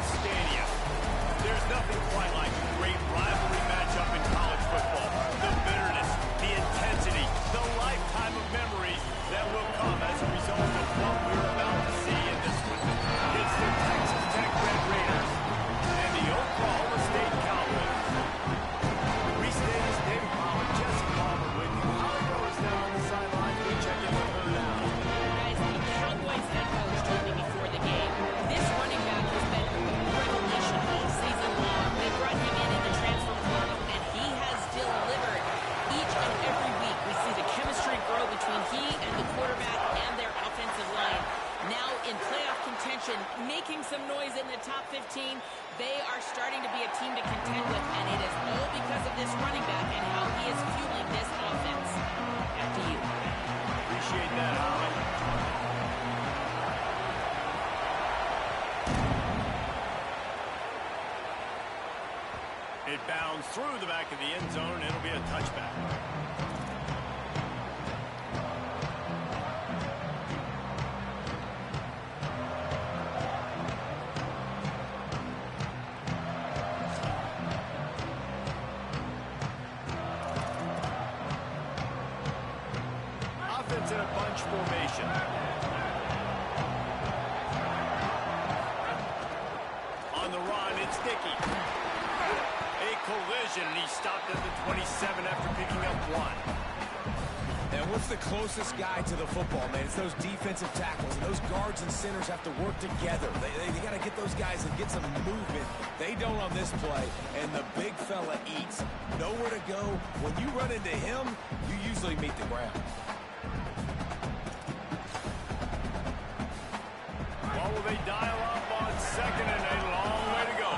Stadium. There's nothing quite like a great rivalry matchup in college football. The bitterness, the intensity, the lifetime of memories that will come as a result of what we're about to see in this one. It's the Texas Tech Red Raiders and the Oklahoma State Cowboys. Reese Davis, David Pollack, Jesse Palmer with you. Holly Miller's now on the sideline. We check in with her now. Guys, the Cowboys head coach told me before the game, this running back has been a revelation all season long. They brought him in the transfer portal, and he has delivered. Each and every week, we see the chemistry grow between he and the quarterback and their offensive line. Now in playoff contention, making some noise in the top 15, they are starting to be a team to contend with, and it is all because of this running back and how he is fueling this offense. After you. Appreciate that, Holly. It bounds through the back of the end zone. It'll be a touchback. Offense in a bunch formation. On the run, it's Dickey. A collision, and he stopped at the 27 after picking up one. And what's the closest guy to the football, man? It's those defensive tackles, and those guards and centers have to work together. They got to get those guys and get some movement. They don't on this play, and the big fella eats. Nowhere to go. When you run into him, you usually meet the ground. What will they dial up on second and a long way to go?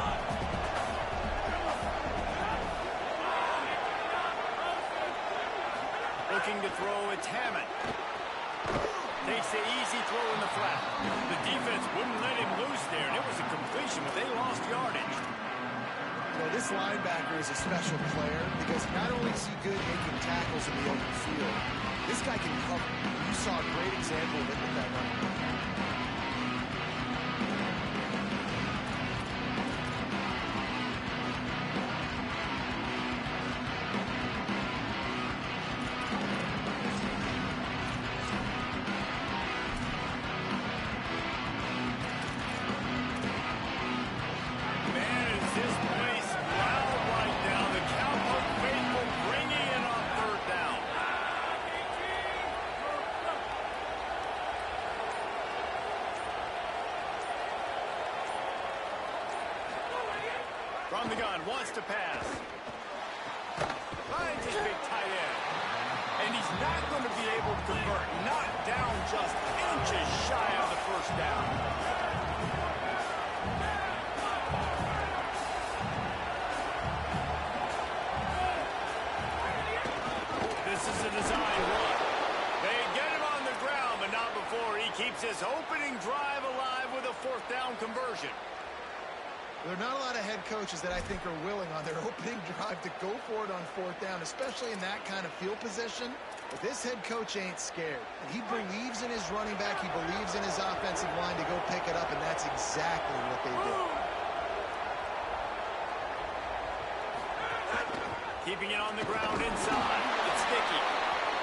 Looking to throw, it's Hammond. Takes the easy throw in the flat. The defense wouldn't let him loose there, and it was a completion, but they lost yardage. Well, this linebacker is a special player because not only is he good making tackles in the open field, this guy can cover. You saw a great example of it with that running back. From the gun, wants to pass. Finds his big tight end. And he's not going to be able to convert. Not down, just inches shy of the first down. This is a design run. They get him on the ground, but not before he keeps his opening drive alive with a fourth down conversion. There are not a lot of head coaches that I think are willing on their opening drive to go for it on fourth down, especially in that kind of field position. But this head coach ain't scared. And he believes in his running back. He believes in his offensive line to go pick it up, and that's exactly what they did. Keeping it on the ground inside. It's Dickey.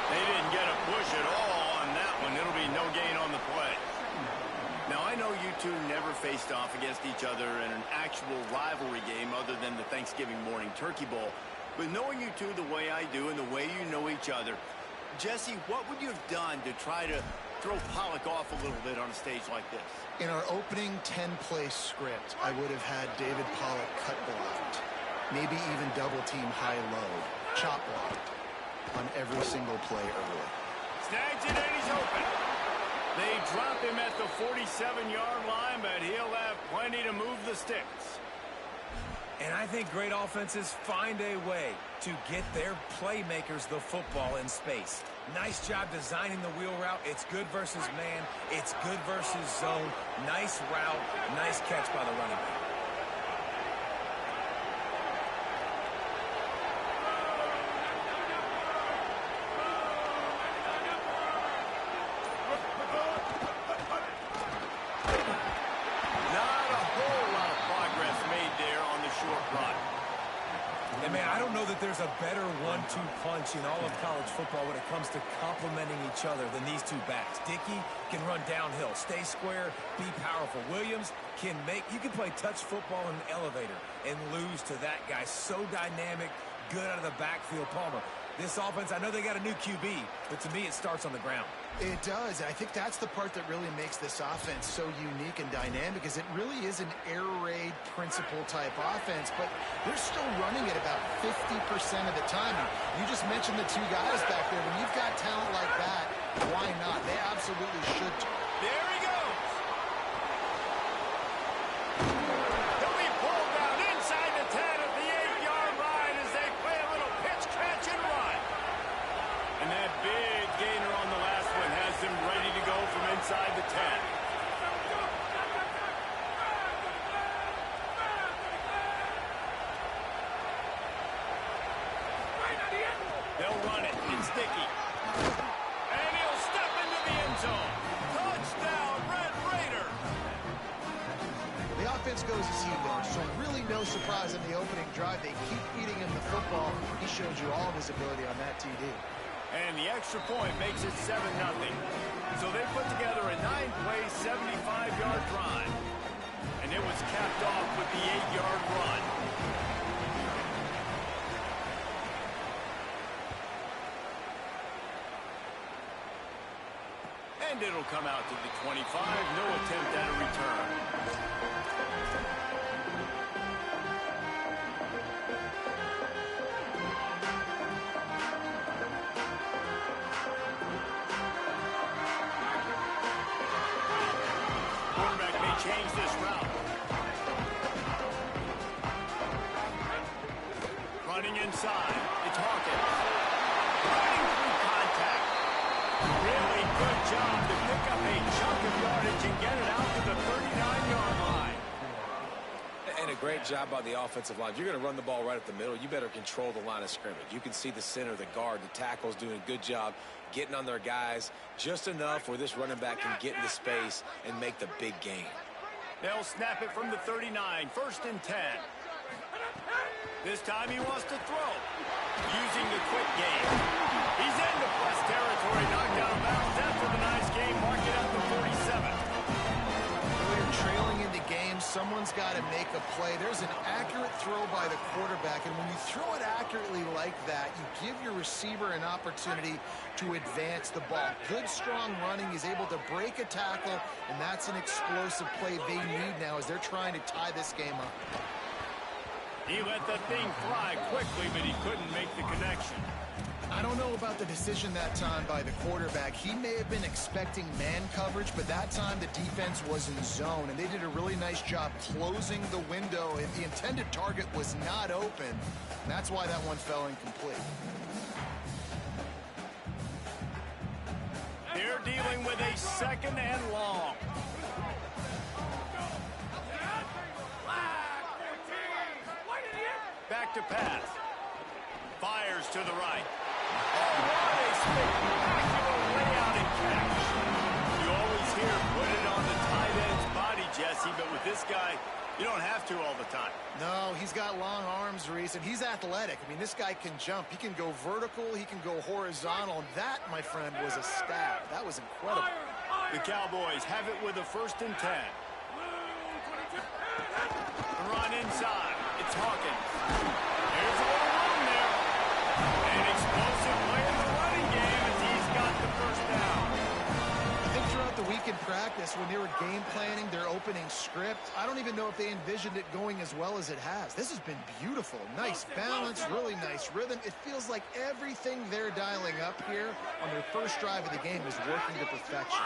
They didn't get a push at all on that one. It'll be no gain on the play. Now, I know you two never faced off against each other in an actual rivalry game other than the Thanksgiving morning Turkey Bowl. But knowing you two the way I do and the way you know each other, Jesse, what would you have done to try to throw Pollack off a little bit on a stage like this? In our opening 10-play script, I would have had David Pollack cut blocked, maybe even double-team high-low, chop blocked on every single play early. Snags it and he's open. They drop him at the 47-yard line, but he'll have plenty to move the sticks. And I think great offenses find a way to get their playmakers the football in space. Nice job designing the wheel route. It's good versus man. It's good versus zone. Nice route. Nice catch by the running back. there's a better 1-2 punch in all of college football when it comes to complementing each other than these two backs. Dickey can run downhill, stay square, be powerful. Williams can you can play touch football in an elevator and lose to that guy. So dynamic, good out of the backfield. Palmer, this offense, I know they got a new QB, but to me it starts on the ground. It does. I think that's the part that really makes this offense so unique and dynamic, is it really is an air raid principle type offense, but they're still running it about 50% of the time. You just mentioned the two guys back there. When you've got talent like that, why not? They absolutely should. There he goes. He'll be pulled down inside the 10 at the 8-yard line as they play a little pitch, catch, and run. And that big gainer on the last one has them ready to go from inside the 10. They'll run it. It's Dickey. And he'll step into the end zone. Touchdown, Red Raider. The offense goes as he goes, so really no surprise in the opening drive. They keep feeding him the football. He showed you all of his ability on that TD. And the extra point makes it 7-0. So they put together a 9-play, 75-yard drive. And it was capped off with the 8-yard run. And it'll come out to the 25. No attempt at a return. Quarterback may change this route. Running inside. It's Hawkins. Running through contact. Really good job to pick up a chunk of yardage and get it out to the 39-yard line. And a great job by the offensive line. If you're going to run the ball right up the middle, you better control the line of scrimmage. You can see the center, the guard, the tackles doing a good job getting on their guys just enough where this running back can get into space and make the big gain. They'll snap it from the 39, 1st and 10. This time he wants to throw. Using the quick game. He's into plus territory, knocked out of bounds after the nice game. Mark it at the 47. When you're trailing into games, someone's got to make a play. There's an accurate throw by the quarterback, and when you throw it accurately like that, you give your receiver an opportunity to advance the ball. Good, strong running. He's able to break a tackle, and that's an explosive play they need now as they're trying to tie this game up. He let that thing fly quickly, but he couldn't make the connection. I don't know about the decision that time by the quarterback. He may have been expecting man coverage, but that time the defense was in zone, and they did a really nice job closing the window. If the intended target was not open, and that's why that one fell incomplete. They're dealing with a 2nd and long. Back to pass. Fires to the right. Oh, what a spectacular layout and catch. You always hear put it on the tight end's body, Jesse, but with this guy, you don't have to all the time. No, he's got long arms, Reese, and he's athletic. I mean, this guy can jump. He can go vertical. He can go horizontal. And that, my friend, was a stab. That was incredible. The Cowboys have it with a 1st and 10. Run inside. It's Hawkins. There's a little room there. An explosive play in the running game as he's got the 1st down. I think throughout the week in practice, when they were game planning their opening script, I don't even know if they envisioned it going as well as it has. This has been beautiful. Nice balance, really nice rhythm. It feels like everything they're dialing up here on their first drive of the game is working to perfection.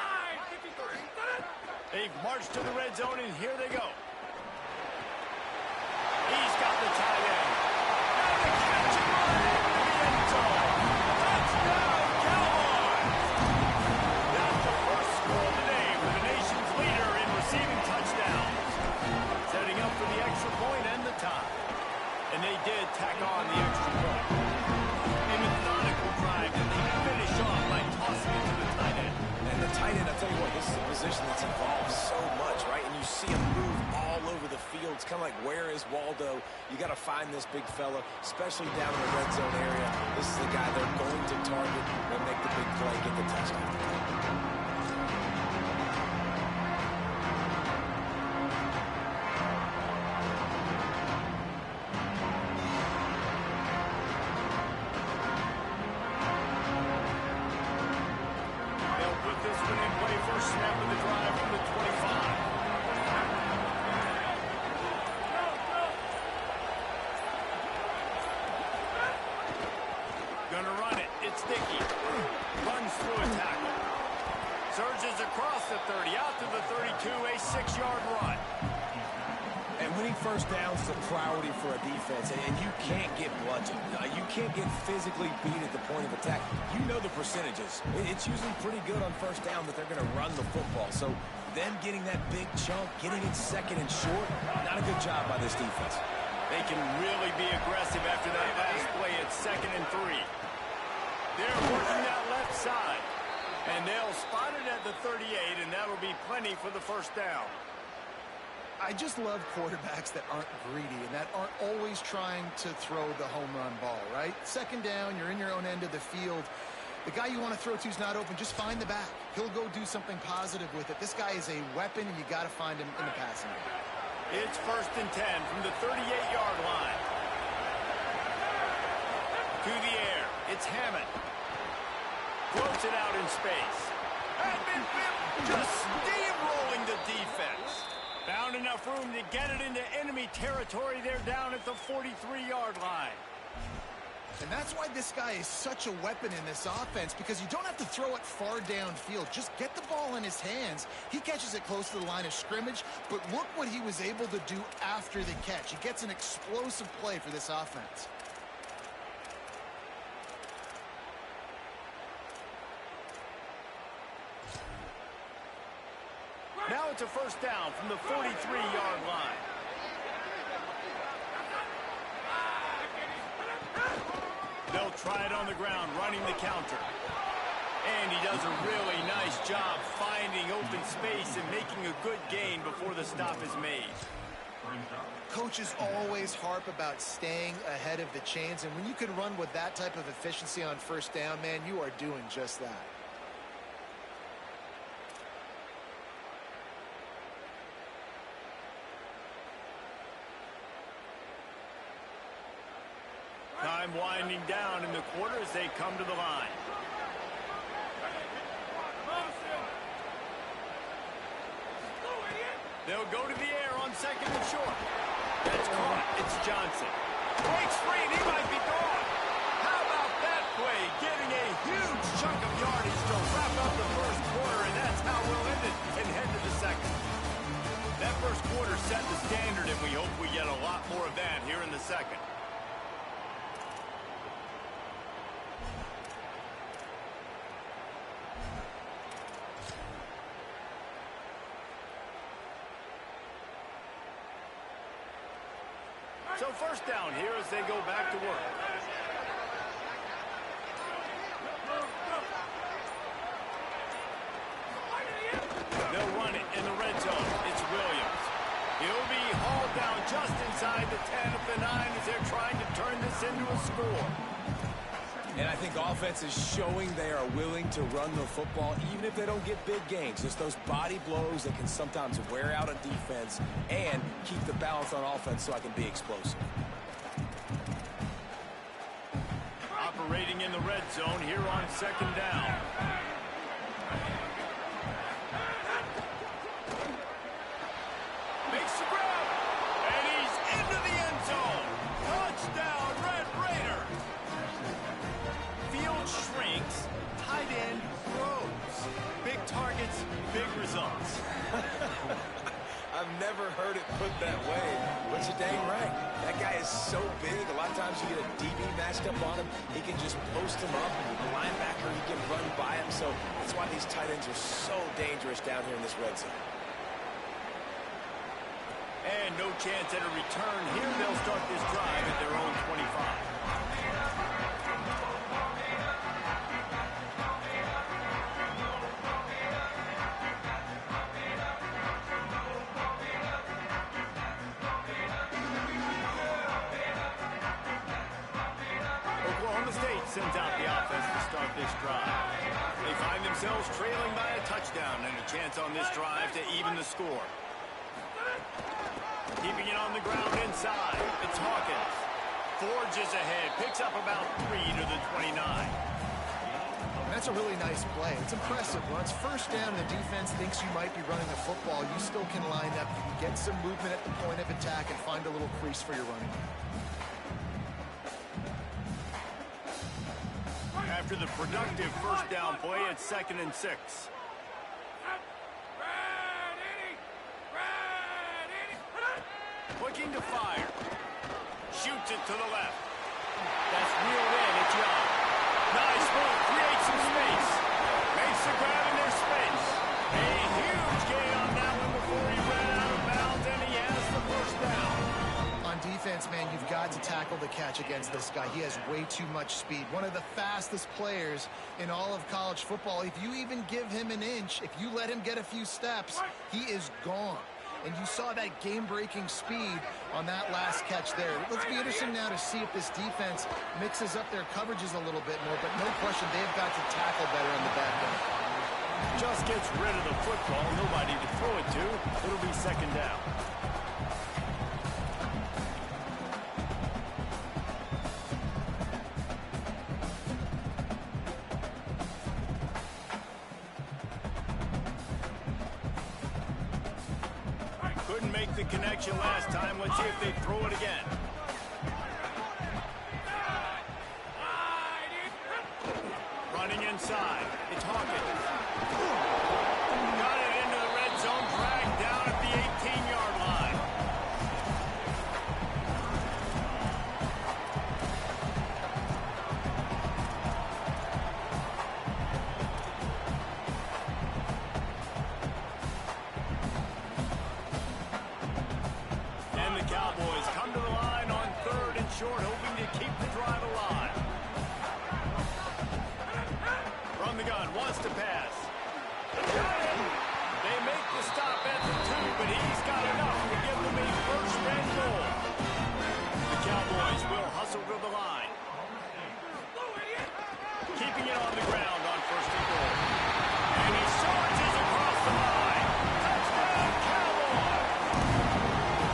They've marched to the red zone, and here they go. He's got the tight end. And the catch and run into the end zone. Touchdown, Cowboys! That's the first score of the day for the nation's leader in receiving touchdowns. Setting up for the extra point and the tie. And they did tack on the extra point. A methodical drive that they finish off by tossing it to the tight end. And the tight end, I'll tell you what, this is a position that's involved so much, right? And you see him move all over the field It's kind of like, where is Waldo? You got to find this big fella, especially down in the red zone area. This is the guy they're going to target and make the big play, get the touchdown. Gonna run it. It's Dickey. Runs through a tackle. Surges across the 30, out to the 32, a 6-yard run. And winning first down is a priority for a defense, and you can't get bludgeoned. You can't get physically beat at the point of attack. You know the percentages. It's usually pretty good on first down that they're going to run the football. So them getting that big chunk, getting it second and short, not a good job by this defense. They can really be aggressive after that last play at 2nd and 3. They're working that left side. And they'll spot it at the 38, and that'll be plenty for the first down. I just love quarterbacks that aren't greedy and that aren't always trying to throw the home run ball, right? 2nd down, you're in your own end of the field. The guy you want to throw to is not open. Just find the back. He'll go do something positive with it. This guy is a weapon, and you got to find him in the passing game. It's 1st and 10 from the 38-yard line. To the air. It's Hammond. Floats it out in space. And just steamrolling the defense. Found enough room to get it into enemy territory. They're down at the 43-yard line. And that's why this guy is such a weapon in this offense, because you don't have to throw it far downfield. Just get the ball in his hands. He catches it close to the line of scrimmage, but look what he was able to do after the catch. He gets an explosive play for this offense. Now it's a first down from the 43-yard line. They'll try it on the ground, running the counter. And he does a really nice job finding open space and making a good gain before the stop is made. Coaches always harp about staying ahead of the chains, and when you can run with that type of efficiency on first down, man, you are doing just that. Time winding down in the quarter as they come to the line. They'll go to the air on 2nd and short. That's caught. It's Johnson. Breaks free, and he might be gone. How about that play? Getting a huge chunk of yardage to wrap up the first quarter, and that's how we'll end it and head to the second. That first quarter set the standard, and we hope we get a lot more of that here in the second. So first down here as they go back to work. They'll run it in the red zone. It's Williams. He'll be hauled down just inside the 10 of the 9 as they're trying to turn this into a score. And I think offense is showing they are willing to run the football, even if they don't get big gains. Just those body blows that can sometimes wear out a defense and keep the balance on offense so I can be explosive. Operating in the red zone here on 2nd down. Makes the grab. And he's into the end zone. Touchdown, Red Raiders. Field shrinks, tight end grows. Big targets, big results. I've never heard it put that way, but you're dang right. That guy is so big. A lot of times you get a DB matched up on him. He can just post him up. A linebacker, he can run by him. So that's why these tight ends are so dangerous down here in this red zone. And no chance at a return here. They'll start this drive at their own 25. sends out the offense to start this drive. They find themselves trailing by a touchdown and a chance on this drive to even the score. Keeping it on the ground inside. It's Hawkins. Forges ahead. Picks up about 3 to the 29. That's a really nice play. It's impressive. When it's first down and the defense thinks you might be running the football, you still can line up. You can get some movement at the point of attack and find a little crease for your running. After the productive first down play, it's 2nd and 6. Looking to fire. Shoots it to the left. That's reeled in. It's Young. Nice move. Creates some space. Makes the grab in their space. A huge gain on that one before he ran out of bounds, and he has the first down. On defense, man, you've got to tackle the catch against this guy. He has way too much speed. One of the fastest players in all of college football. If you even give him an inch, if you let him get a few steps, he is gone. And you saw that game-breaking speed on that last catch there. Let's be interesting now to see if this defense mixes up their coverages a little bit more, but no question they've got to tackle better in the back end. Just gets rid of the football. Nobody to throw it to. It'll be 2nd down. Couldn't make the connection last time. Let's see if they throw it again. Running inside. It's Hawkins. Got it into the red zone. Dragged down at the 18-yard line. And the Cowboys come to the line on 3rd and short, hoping to keep the drive alive. From the gun, wants to pass. They make the stop at the 2, but he's got enough to give them a first and goal. The Cowboys will hustle to the line. Keeping it on the ground on 1st and goal. And he surges across the line. Touchdown, Cowboys!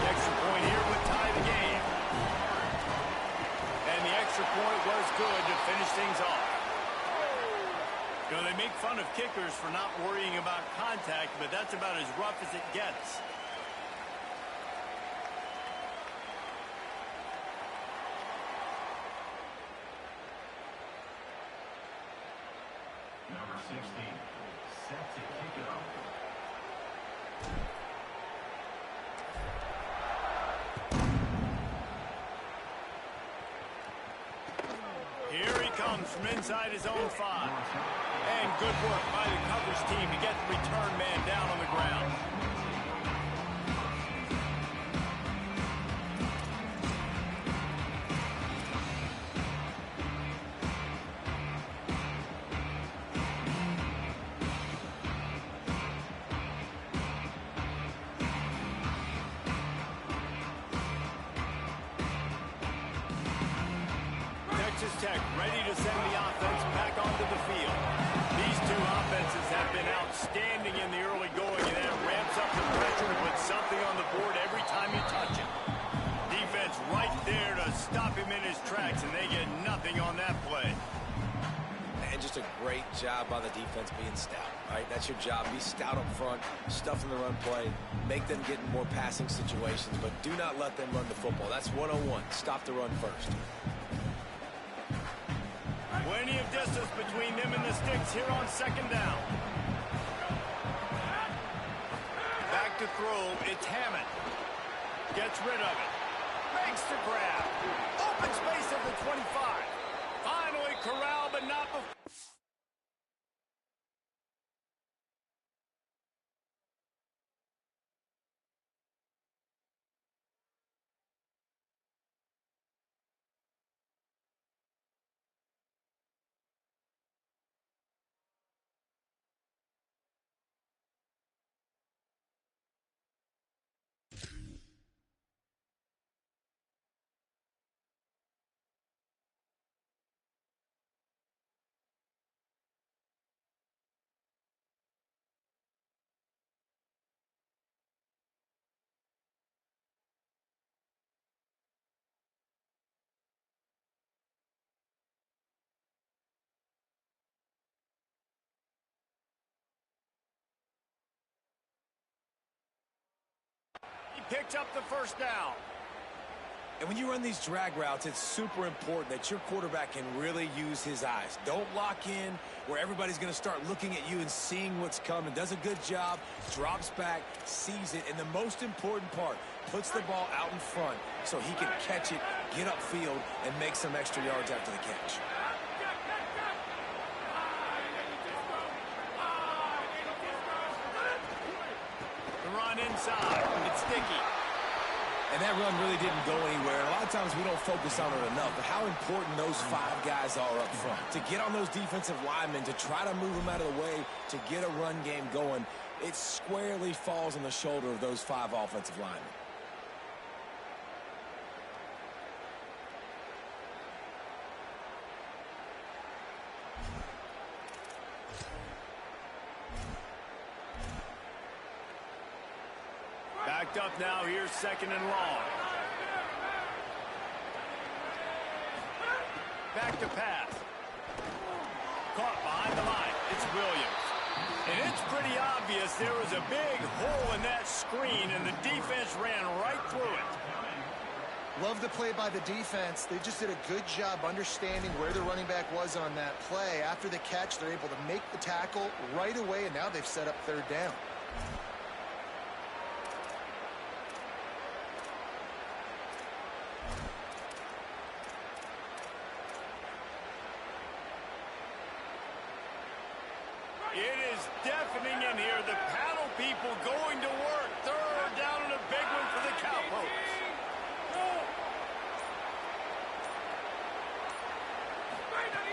The extra point here would tie the game. And the extra point was good to finish things off. You know, they make fun of kickers for not worrying about contact, but that's about as rough as it gets. Number 16, set to kick it off. Here he comes from inside his own 5. And good work by the coverage team to get the return man down on the ground. Texas Tech ready to send the offense back onto the field. These two offenses have been outstanding in the early going, and that ramps up the pressure to put something on the board every time you touch it. Defense right there to stop him in his tracks, and they get nothing on that play. And just a great job by the defense being stout, right? That's your job. Be stout up front, stuff in the run play, make them get in more passing situations, but do not let them run the football. That's 101. Stop the run first. Plenty of distance between them and the sticks here on 2nd down. Back to throw, it's Hammond. Gets rid of it. Makes the grab. Open space at the 25. Finally corralled, but not before. Picks up the first down. And when you run these drag routes, it's super important that your quarterback can really use his eyes. Don't lock in where everybody's going to start looking at you and seeing what's coming. Does a good job, drops back, sees it, and the most important part, puts the ball out in front so he can catch it, get upfield, and make some extra yards after the catch. The run inside. It's sticky. And that run really didn't go anywhere. And a lot of times we don't focus on it enough, but how important those 5 guys are up front. To get on those defensive linemen, to try to move them out of the way, to get a run game going, it squarely falls on the shoulder of those 5 offensive linemen. Backed up now, here's 2nd and long. Back to pass. Caught behind the line. It's Williams. And it's pretty obvious there was a big hole in that screen, and the defense ran right through it. Love the play by the defense. They just did a good job understanding where the running back was on that play. After the catch, they're able to make the tackle right away, and now they've set up 3rd down. It is deafening in here. The paddle people going to work. 3rd down and a big one for the Cowboys.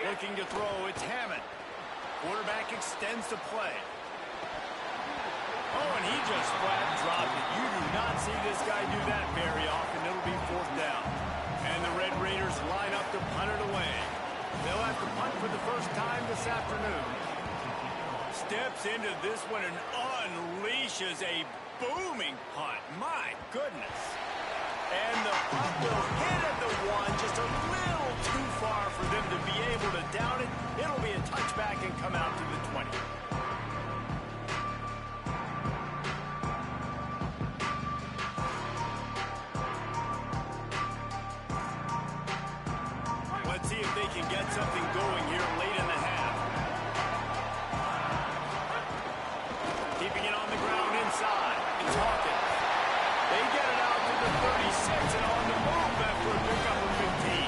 Looking to throw, it's Hammond. Quarterback extends the play. Oh, and he just flat dropped it. You do not see this guy do that very often. It'll be 4th down. And the Red Raiders line up to punt it away. They'll have to punt for the first time this afternoon. Steps into this one and unleashes a booming punt. My goodness. And the punt will hit at the 1, just a little too far for them to be able to down it. It'll be a touchback and come out to the 20. Let's see if they can get something going here late in the half. Keeping it on the ground inside. It's Hawkins. They get it out to the 36 and on the move after a pickup of 15.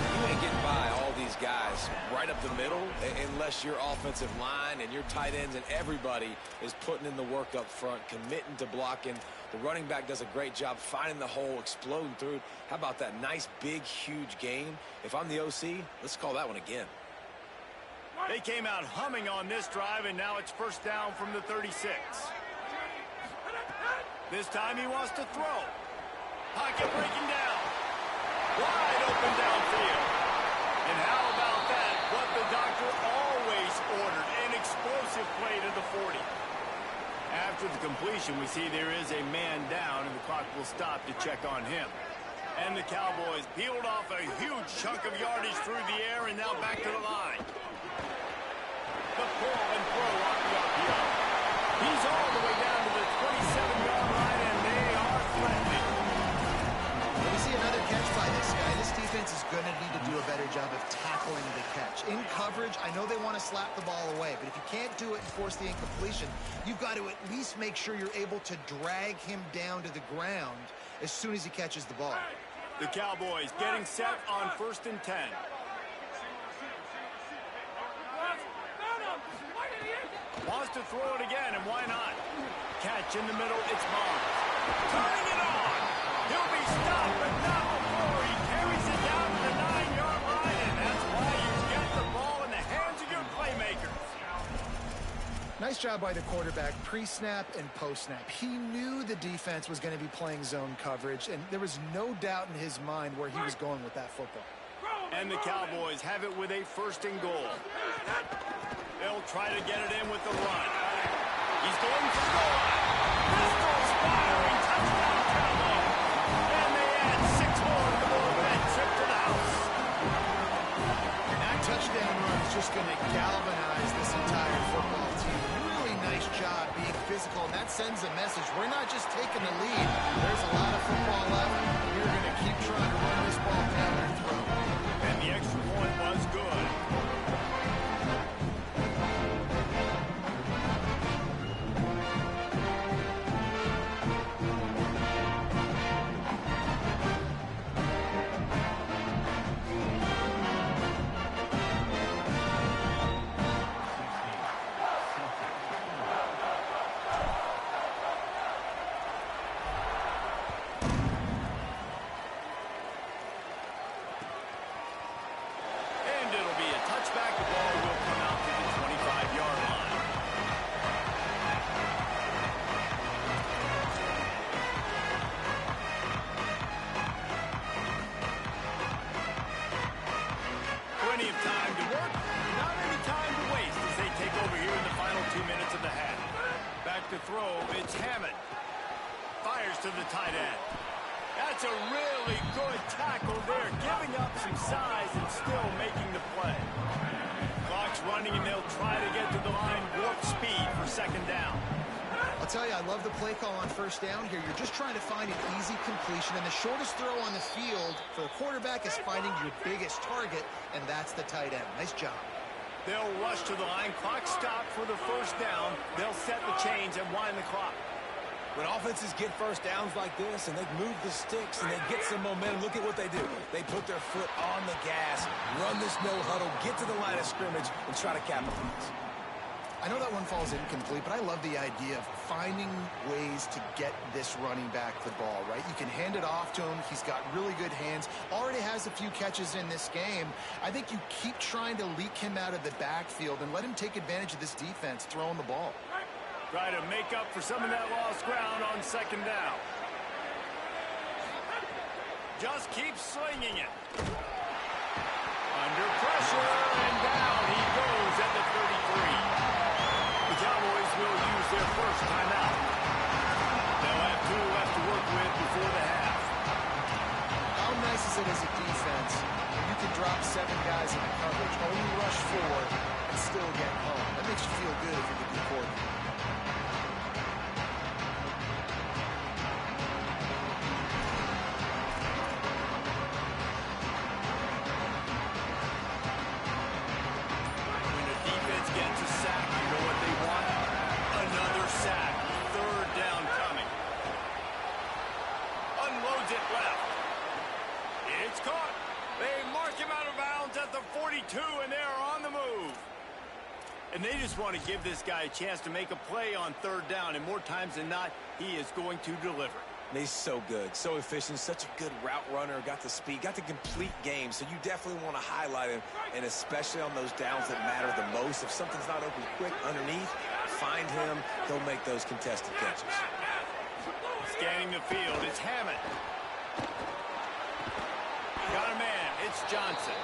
You ain't getting by all these guys right up the middle unless your offensive line and your tight ends and everybody is putting in the work up front, committing to blocking. The running back does a great job finding the hole, exploding through. How about that nice, big, huge game? If I'm the OC, let's call that one again. They came out humming on this drive, and now it's 1st down from the 36. This time he wants to throw. Pocket breaking down. Wide open downfield. And how about that? What the doctor always ordered, an explosive play to the 40. After the completion, we see there is a man down, and the clock will stop to check on him. And the Cowboys peeled off a huge chunk of yardage through the air, and now back to the line. The pull and throw off the RPO. He's all the way down to the 27-yard line, and they are threatening. When we see another catch by this guy, this defense is going to need to do a better job of tackling the catch. In coverage, I know they want to slap the ball away, but if you can't do it and force the incompletion, you've got to at least make sure you're able to drag him down to the ground as soon as he catches the ball. The Cowboys getting set on 1st and 10. Wants to throw it again, and why not? Catch in the middle, it's Barnes. Turning it on. He'll be stopped, but not before he carries it down to the 9-yard line, and that's why you get the ball in the hands of your playmakers. Nice job by the quarterback, pre-snap and post-snap. He knew the defense was going to be playing zone coverage, and there was no doubt in his mind where he was going with that football. And the Cowboys have it with a 1st and goal. They'll try to get it in with the run. He's going for goal. Pistol firing, touchdown Cowboys. And they add 6 more to the Bulldog trip to the house. That touchdown run is just going to galvanize this entire football team. Really nice job being physical. physical, and that sends a message. We're not just taking the lead. There's a lot of football left. We're going to keep trying to run this ball down their throat. And the extra point was good. Touchback, the ball will come out to the 25-yard line. Plenty of time to work, not any time to waste as they take over here in the final 2 minutes of the half. Back to throw, it's Hammond. Fires to the tight end. That's a really good tackle there, giving up some size and still making the play. Clock's running, and they'll try to get to the line warp speed for second down. I'll tell you, I love the play call on first down here. You're just trying to find an easy completion, and the shortest throw on the field for the quarterback is finding your biggest target, and that's the tight end. Nice job. They'll rush to the line. Clock stopped for the first down. They'll set the chains and wind the clock. When offenses get first downs like this and they move the sticks and they get some momentum, look at what they do. They put their foot on the gas, run this no huddle, get to the line of scrimmage, and try to capitalize. I know that one falls incomplete, but I love the idea of finding ways to get this running back the ball, right? You can hand it off to him. He's got really good hands. Already has a few catches in this game. I think you keep trying to leak him out of the backfield and let him take advantage of this defense throwing the ball. Try to make up for some of that lost ground on second down. Just keep slinging it. Under pressure, and down he goes at the 33. The Cowboys will use their first timeout. They'll have 2 left to work with before the half. How nice is it as a defense when you can drop 7 guys in the coverage, only rush 4, and still get home? That makes you feel good if you're the D coordinator. And they're on the move. And they just want to give this guy a chance to make a play on third down, and more times than not, he is going to deliver. And he's so good, so efficient, such a good route runner, got the speed, got the complete game, so you definitely want to highlight him, and especially on those downs that matter the most. If something's not open quick underneath, find him, he'll make those contested catches. Scanning the field, it's Hammond. Got a man, it's Johnson.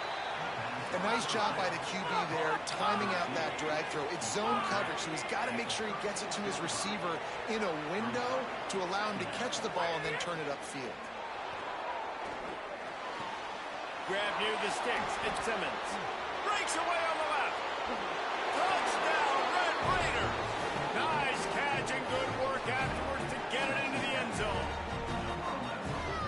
A nice job by the QB there, timing out that drag throw. It's zone coverage, so he's got to make sure he gets it to his receiver in a window to allow him to catch the ball and then turn it upfield. Grab near the sticks. It's Simmons. Breaks away on the left. Touchdown, Red Raiders. Nice catch and good work afterwards to get it into the end zone.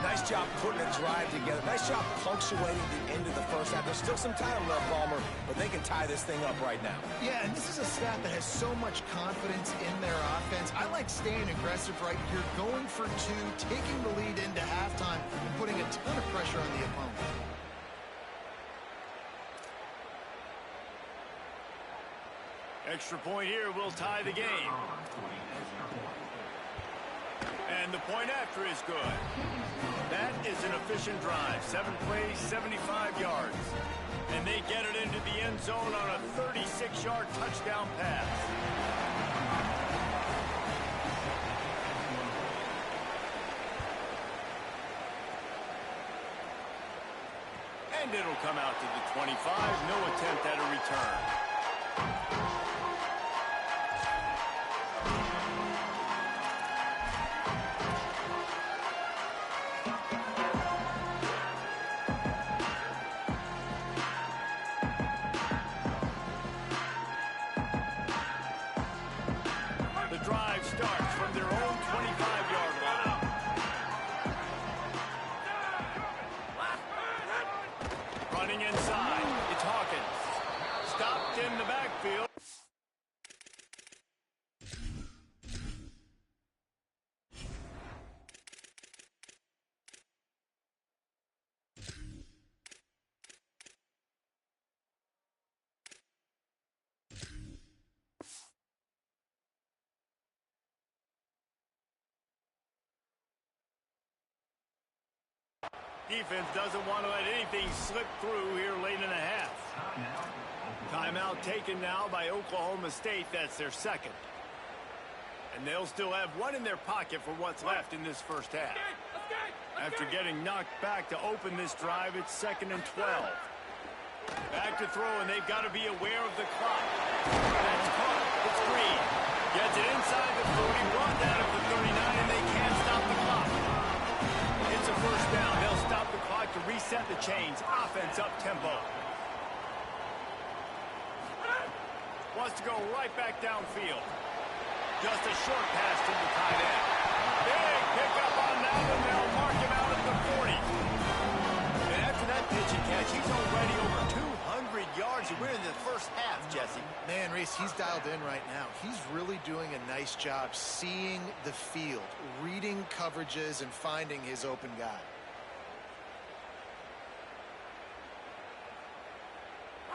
Nice job putting a drive together. Nice job punctuating the end of the first half. There's still some time left, Palmer, but they can tie this thing up right now. Yeah, and this is a staff that has so much confidence in their offense. I like staying aggressive right here, going for 2, taking the lead into halftime, and putting a ton of pressure on the opponent. Extra point here will tie the game. And the point after is good. That is an efficient drive. 7 plays, 75 yards. And they get it into the end zone on a 36-yard touchdown pass. And it'll come out to the 25. No attempt at a return. drive starts from their own 25-yard line. Running inside, it's Hawkins. Stopped in the backfield. Defense doesn't want to let anything slip through here late in the half. Timeout taken now by Oklahoma State. That's their second. And they'll still have one in their pocket for what's left in this first half. After getting knocked back to open this drive, it's 2nd and 12. Back to throw, and they've got to be aware of the clock. That's caught. It's Green. Gets it inside the 40, brought down at the 39, and they can't stop the clock. It's a first down. They'll stop the clock to reset the chains. Offense up tempo. Wants to go right back downfield. Just a short pass to the tight end. Big pickup on that one. They'll mark him out at the 40. And after that pitch and catch, he's already over 200 yards. And we're in the first half, Jesse. Man, Reese, he's dialed in right now. He's really doing a nice job seeing the field, reading coverages, and finding his open guy.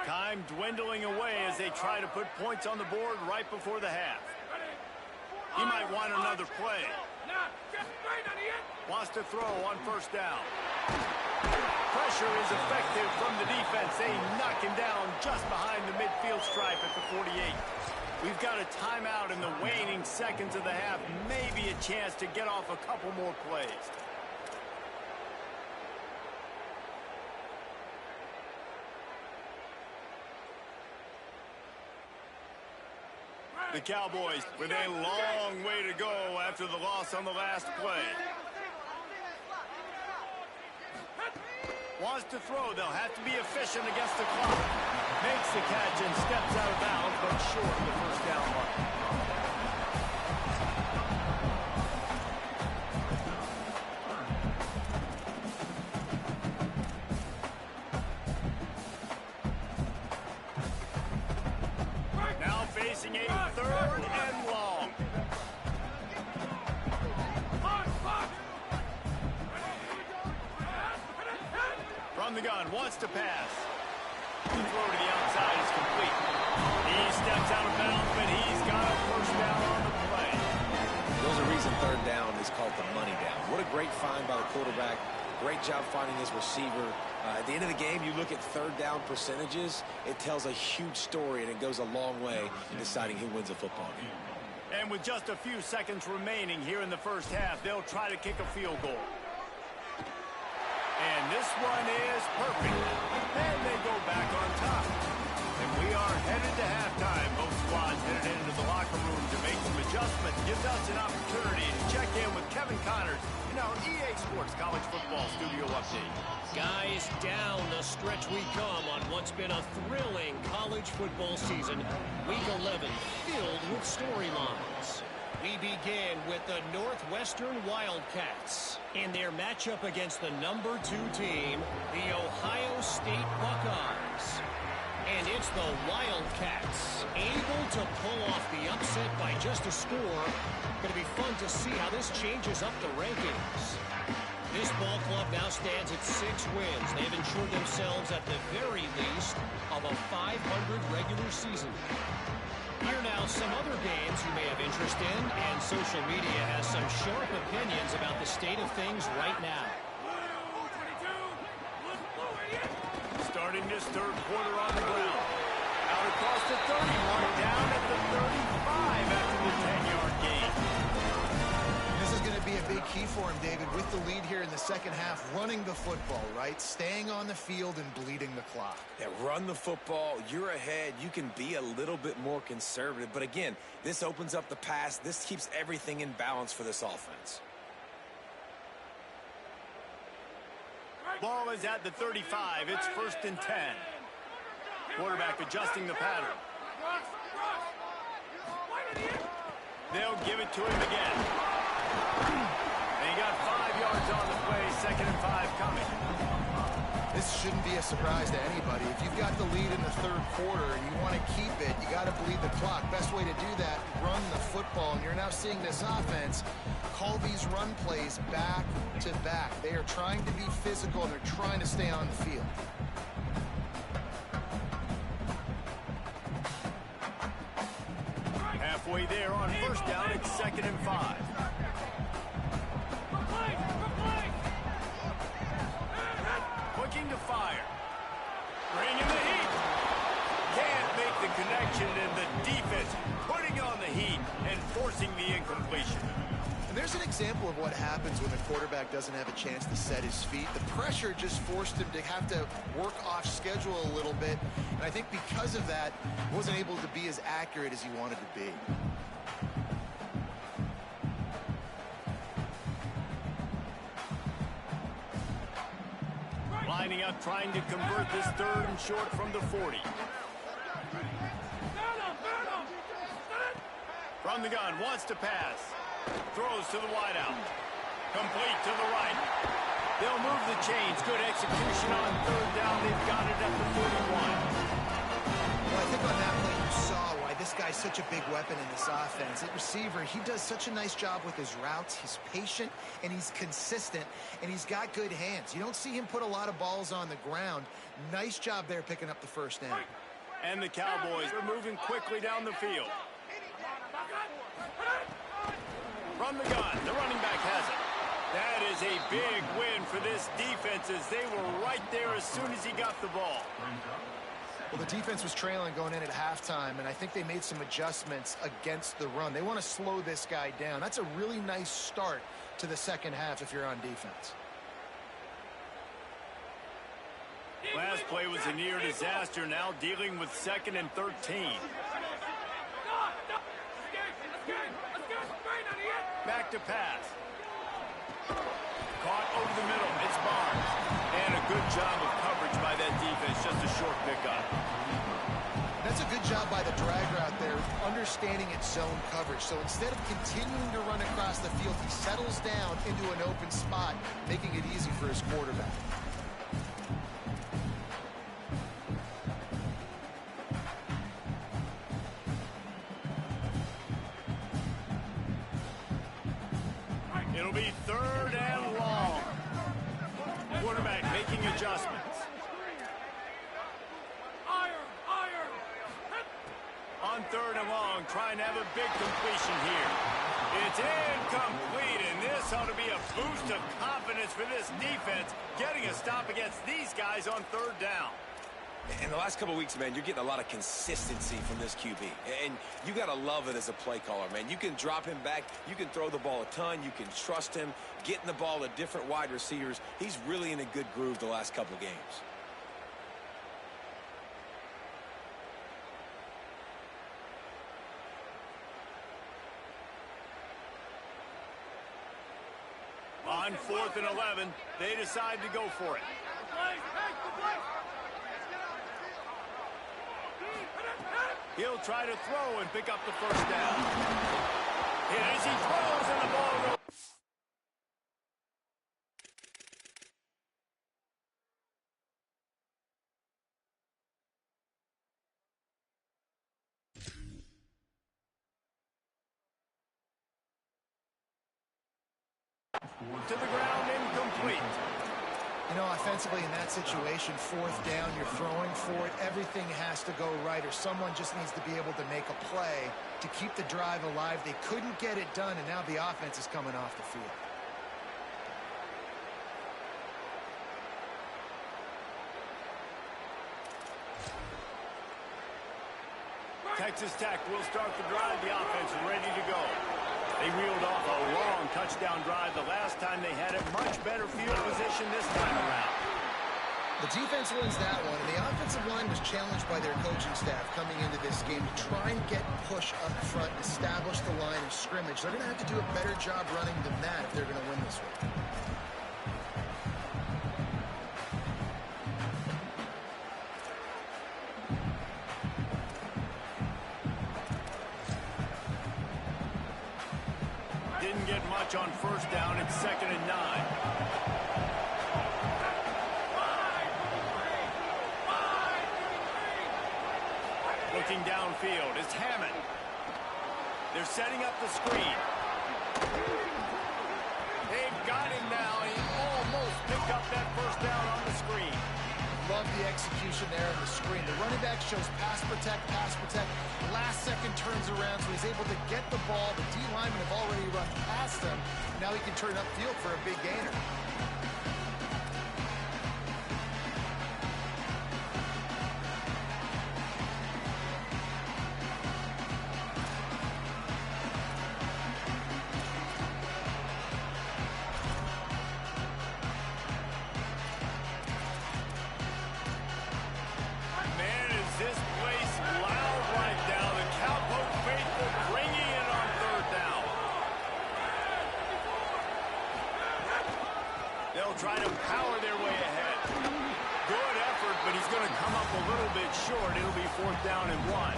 Time dwindling away as they try to put points on the board right before the half. He might want another play. Wants to throw on first down. Pressure is effective from the defense. They knock him down just behind the midfield stripe at the 48. We've got a timeout in the waning seconds of the half. Maybe a chance to get off a couple more plays. The Cowboys with a long way to go after the loss on the last play. Wants to throw. They'll have to be efficient against the clock. Makes the catch and steps out of bounds, but short of the first down mark. Facing a 3rd and long. From the gun, wants to pass. The throw to the outside is complete. He steps out of bounds, but he's got a first down on the play. There's a reason 3rd down is called the money down. What a great find by the quarterback. Great job finding his receiver. At the end of the game, you look at 3rd down percentages. It tells a huge story, and it goes a long way in deciding who wins a football game. And with just a few seconds remaining here in the first half, they'll try to kick a field goal. And this one is perfect. And they go back on top. And we are headed to halftime. Both squads headed into the locker room to make some adjustments. Gives us an opportunity to check in with Kevin Connors in our EA Sports College Football Studio Update. Guys, down the stretch we come on what's been a thrilling college football season. Week 11 filled with storylines. We begin with the Northwestern Wildcats in their matchup against the number 2 team, the Ohio State Buckeyes. And it's the Wildcats able to pull off the upset by just a score. Going to be fun to see how this changes up the rankings. This ball club now stands at 6 wins. They've ensured themselves at the very least of a 500 regular season. Here now some other games you may have interest in, and social media has some sharp opinions about the state of things right now. Starting this 3rd quarter on the ground. Out across the 30 mark, down at the 35 after the 10-yard gain. This is going to be a big key for him, David, with the lead here in the second half, running the football, right? Staying on the field and bleeding the clock. Yeah, run the football. You're ahead. You can be a little bit more conservative. But again, this opens up the pass. This keeps everything in balance for this offense. Ball is at the 35. It's 1st and 10. Quarterback adjusting the pattern. They'll give it to him again. And he got 5 yards on the play, 2nd and 5 coming. This shouldn't be a surprise to anybody. If you've got the lead in the third quarter and you want to keep it, you got to bleed the clock. Best way to do that, run the football. And you're now seeing this offense call these run plays back to back. They are trying to be physical, and they're trying to stay on the field. Halfway there on first down, it's 2nd and 5. Looking to fire. Bringing the heat. Can't make the connection, and the defense putting on the heat and forcing the incompletion. And there's an example of what happens when the quarterback doesn't have a chance to set his feet. The pressure just forced him to have to work off schedule a little bit. And I think because of that, he wasn't able to be as accurate as he wanted to be. Lining up, trying to convert this 3rd and short from the 40. From the gun, wants to pass. Throws to the wideout. Complete to the right. They'll move the chains. Good execution on 3rd down. They've got it at the 41. Well, I think on that play you saw why this guy's such a big weapon in this offense. At receiver, he does such a nice job with his routes. He's patient, and he's consistent, and he's got good hands. You don't see him put a lot of balls on the ground. Nice job there picking up the first down. And the Cowboys are moving quickly down the field. From the gun, the running back has it. That is a big win for this defense, as they were right there as soon as he got the ball. Well, the defense was trailing going in at halftime, and I think they made some adjustments against the run. They want to slow this guy down. That's a really nice start to the second half if you're on defense. Last play was a near disaster, now dealing with 2nd and 13. Back to pass. Caught over the middle. It's Barnes. And a good job of coverage by that defense. Just a short pickup. That's a good job by the drag route there, understanding its zone coverage. So instead of continuing to run across the field, he settles down into an open spot, making it easy for his quarterback. It'll be 3rd and long. Quarterback making adjustments. On 3rd and long, trying to have a big completion here. It's incomplete, and this ought to be a boost of confidence for this defense, getting a stop against these guys on 3rd down. In the last couple of weeks, man, you're getting a lot of consistency from this QB. And you got to love it as a play caller, man. You can drop him back. You can throw the ball a ton. You can trust him, getting the ball to different wide receivers. He's really in a good groove the last couple of games. On 4th and 11, they decide to go for it. He'll try to throw and pick up the first down. Hit as he throws, and the ball goes. To the ground, incomplete. You know, offensively in that situation, 4th down, you're throwing for it. Everything has to go right, or someone just needs to be able to make a play to keep the drive alive. They couldn't get it done, and now the offense is coming off the field. Texas Tech will start the drive. The offense is ready to go. They reeled off a long touchdown drive the last time they had it. Much better field position this time around. The defense wins that one, and the offensive line was challenged by their coaching staff coming into this game to try and get push up front and establish the line of scrimmage. They're going to have to do a better job running than that if they're going to win this one. didn't get much on first down. It's 2nd and 9. Looking downfield, it's Hammond. They're setting up the screen. They've got him now. He almost picked up that first down on the screen. Love the execution there on the screen. The running back shows pass protect, pass protect. Last second turns around, so he's able to get the ball. The D linemen have already run past him. Now he can turn upfield for a big gainer. Try to power their way ahead. Good effort, but he's going to come up a little bit short. It'll be 4th down and 1.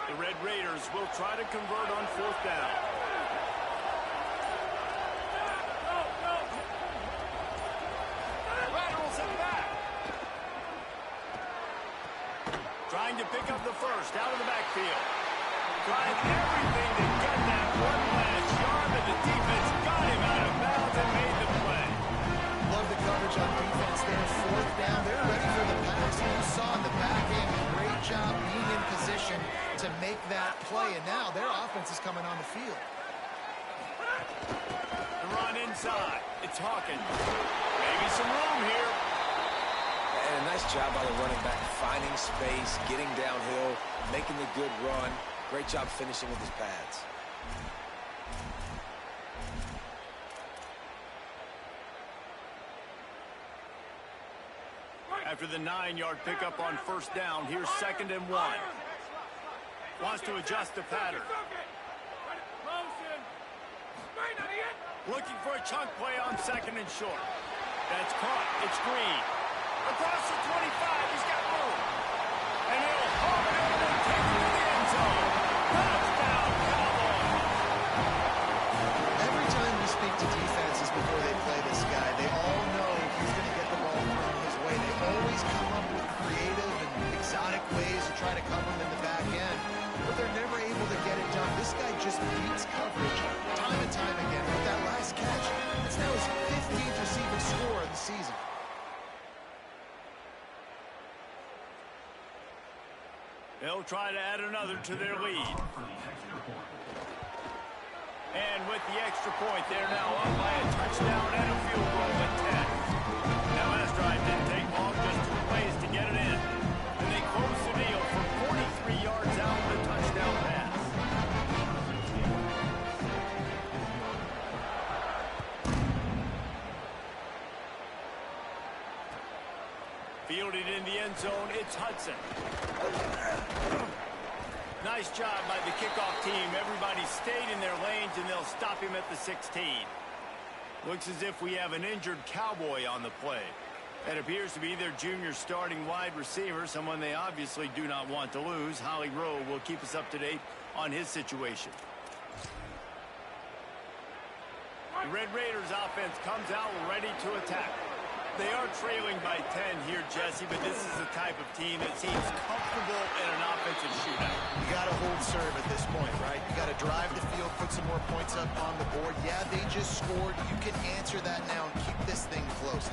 The Red Raiders will try to convert on 4th down. Laterals it back. Trying to pick up the first out of the backfield. Trying everything to get that one last yard, but the defense got him out of bounds and made the play. Love the coverage on defense there. 4th down. They're ready for the pass. You saw in the back end, great job being in position to make that play, and now their offense is coming on the field. The run inside. It's Hawkins. Maybe some room here. And a nice job by the running back, finding space, getting downhill, making the good run. Great job finishing with his pads. After the 9-yard pickup on 1st down, here's 2nd and 1. Wants to adjust the pattern. Looking for a chunk play on 2nd and short. That's caught. It's Green. Across the 25. He's got room. And he'll haul it over and take it to the end zone. Touchdown, Cowboys. Every time we speak to defenses before they play this guy, they all know he's going to get the ball thrown his way. They always come up with creative and exotic ways to try to cover him in the back end, but they're never able to get it done. This guy just beats coverage time and time again. With that last catch, it's now his 15th receiving score of the season. They'll try to add another to their lead. And with the extra point, they're now up by a touchdown and a field goal at 10. Now, last drive didn't take long, just 2 plays to get it in. And they close the deal for 43 yards out with a touchdown pass. Fielded in the end zone, it's Hudson. Nice job by the kickoff team. Everybody stayed in their lanes, and they'll stop him at the 16. Looks as if we have an injured Cowboy on the play. That appears to be their junior starting wide receiver, someone they obviously do not want to lose. Holly Rowe will keep us up to date on his situation. The Red Raiders offense comes out ready to attack. They are trailing by 10 here, Jesse, but this is the type of team that seems comfortable in an offensive shootout. You got to hold serve at this point, right? You got to drive the field, put some more points up on the board. Yeah, they just scored. You can answer that now and keep this thing close.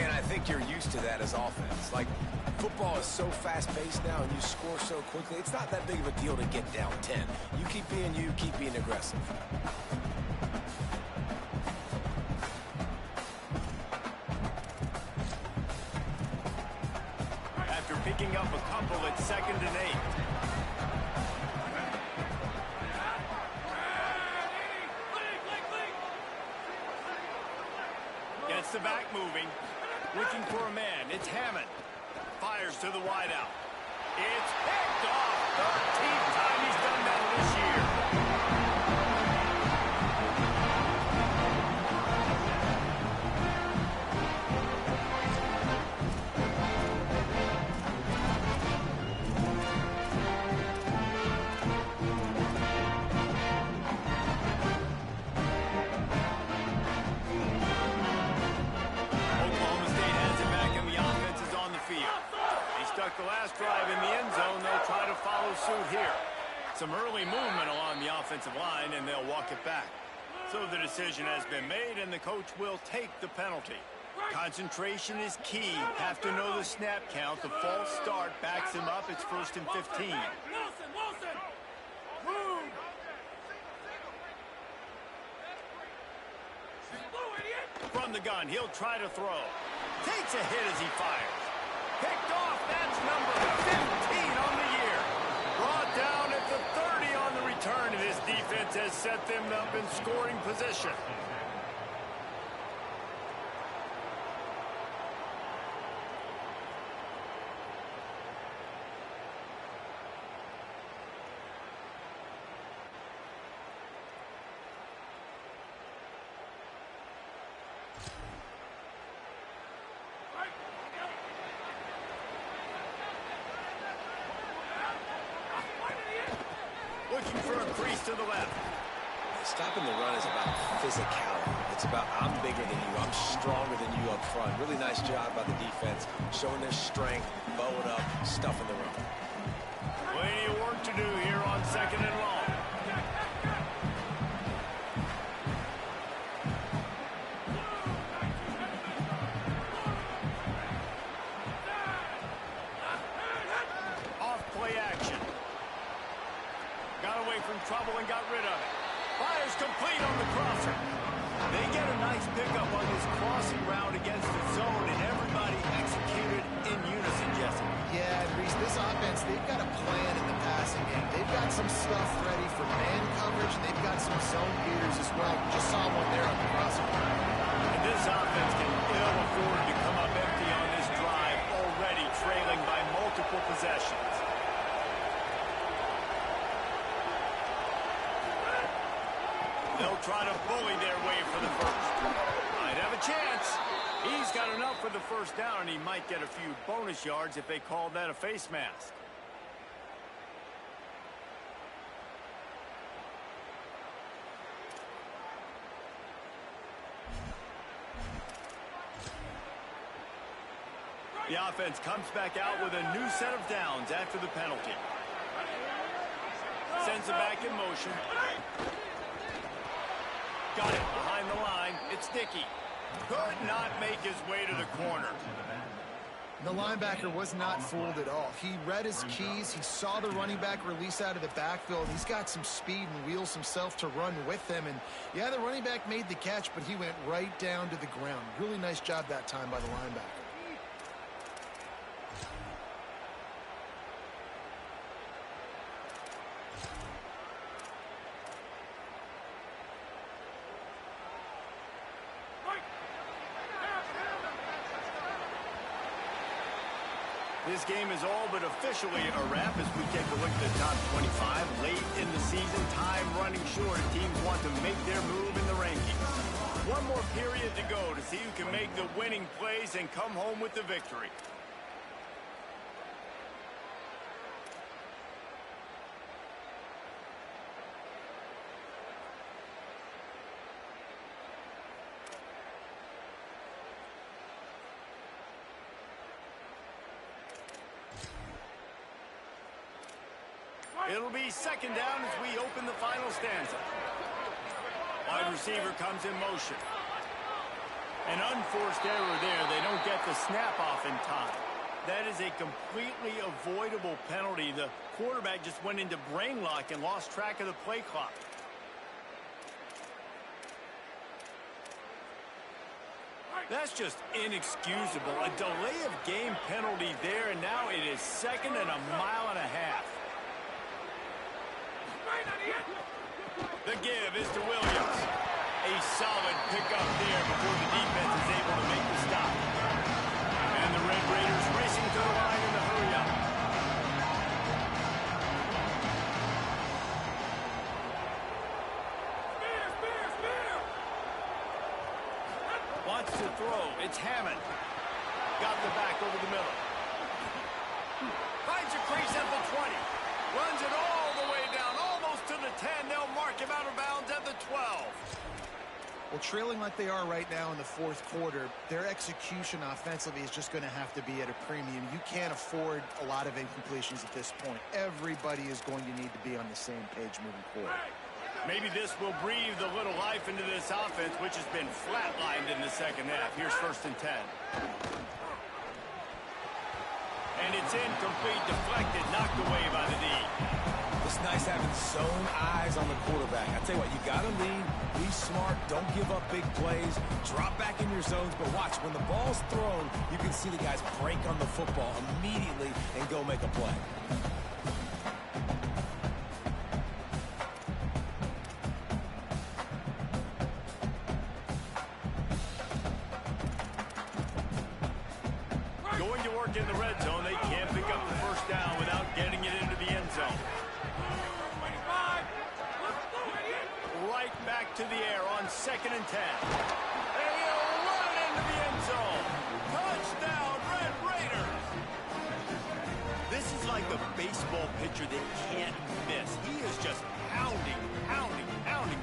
And I think you're used to that as offense. Like, football is so fast-paced now, and you score so quickly. It's not that big of a deal to get down 10. You keep being you, keep being aggressive. Picking up a couple at 2nd and 8. It's Hammond. Fires to the wideout. It's picked off. 13th time he's done that this year. Oklahoma State has it back and the offense is on the field. They stuck the last drive in the end zone. They'll try to follow suit here. Some early movement along the offensive line, and they'll walk it back. So the decision has been made, and the coach will take the penalty. Concentration is key. Have to know the snap count. The false start backs him up. It's 1st and 15. From the gun, he'll try to throw. Takes a hit as he fires. Picked off. That's number 15 on the year. Brought down at the 30 on the return, and his defense has set them up in scoring position. Looking for a crease to the left. Stopping the run is about physicality. It's about I'm bigger than you, I'm stronger than you up front. Really nice job by the defense, showing their strength, bowing up, stuffing the run. Plenty of work to do here on 2nd and long. Off play action. Got away from trouble and got rid of it. Fires complete on the crosser. They get a nice pickup on this crossing route against the zone, and everybody executed in unison, Jesse. Yeah, and Reese, this offense, they've got a plan in the passing game. They've got some stuff ready for man coverage, and they've got some zone beaters as well. Just saw one there on the crossing route. And this offense can ill afford to come up empty on this drive, already trailing by multiple possessions. They'll try to bully their way for the first. Might have a chance. He's got enough for the first down, and he might get a few bonus yards if they call that a face mask. The offense comes back out with a new set of downs after the penalty. Sends it back in motion. Got it behind the line. It's Dickey. Could not make his way to the corner. The linebacker was not fooled at all. He read his keys. He saw the running back release out of the backfield. He's got some speed and wheels himself to run with him. And, yeah, the running back made the catch, but he went right down to the ground. Really nice job that time by the linebacker. This game is all but officially a wrap as we take a look at the top 25. Late in the season, time running short. Teams want to make their move in the rankings. One more period to go to see who can make the winning plays and come home with the victory. It'll be 2nd down as we open the final stanza. Wide receiver comes in motion. An unforced error there. They don't get the snap off in time. That is a completely avoidable penalty. The quarterback just went into brain lock and lost track of the play clock. That's just inexcusable. A delay of game penalty there, and now it is 2nd and a mile and a half. The give is to Williams. A solid pickup there before the defense is able to make the stop. And the Red Raiders racing to the line in the hurry-up. Wants to throw. It's Hammond. Got the back over the middle. Finds a crease at the 20. Runs it all the way down, almost to the 10. They'll mark him out of bounds at the 12. Well, trailing like they are right now in the fourth quarter, their execution offensively is just going to have to be at a premium. You can't afford a lot of incompletions at this point. Everybody is going to need to be on the same page moving forward. Maybe this will breathe a little life into this offense, which has been flatlined in the second half. Here's 1st and 10. And it's incomplete, deflected, knocked away by the D. It's nice having zone eyes on the quarterback. I tell you what, you got to lead, be smart, don't give up big plays, drop back in your zones, but watch, when the ball's thrown, you can see the guys break on the football immediately and go make a play. Going to work in the red zone, they can't pick up the first down without getting it into the end zone. Right back to the air on 2nd and 10. And he'll run it into the end zone. Touchdown, Red Raiders. This is like a baseball pitcher that can't miss. He is just pounding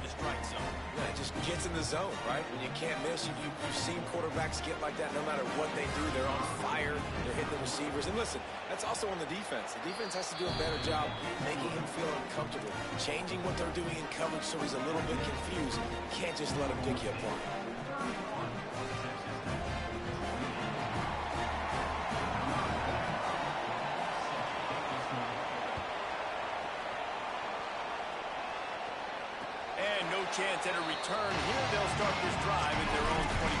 the strike zone. Yeah, it just gets in the zone, right? When you can't miss, you've seen quarterbacks get like that no matter what they do. They're on fire. They're hitting the receivers. And listen, that's also on the defense. The defense has to do a better job making him feel uncomfortable, changing what they're doing in coverage so he's a little bit confused. You can't just let him pick you apart. Chance at a return. Here they'll start this drive at their own 25.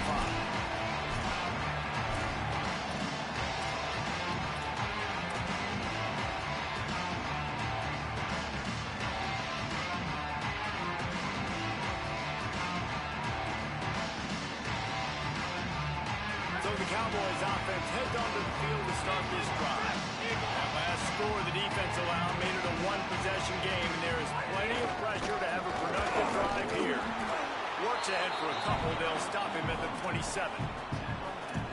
So the Cowboys offense heads onto the field to start this drive. That last score the defense allowed made it a one-possession game, and there is plenty of pressure to have a productive drive here. Works ahead for a couple. They'll stop him at the 27.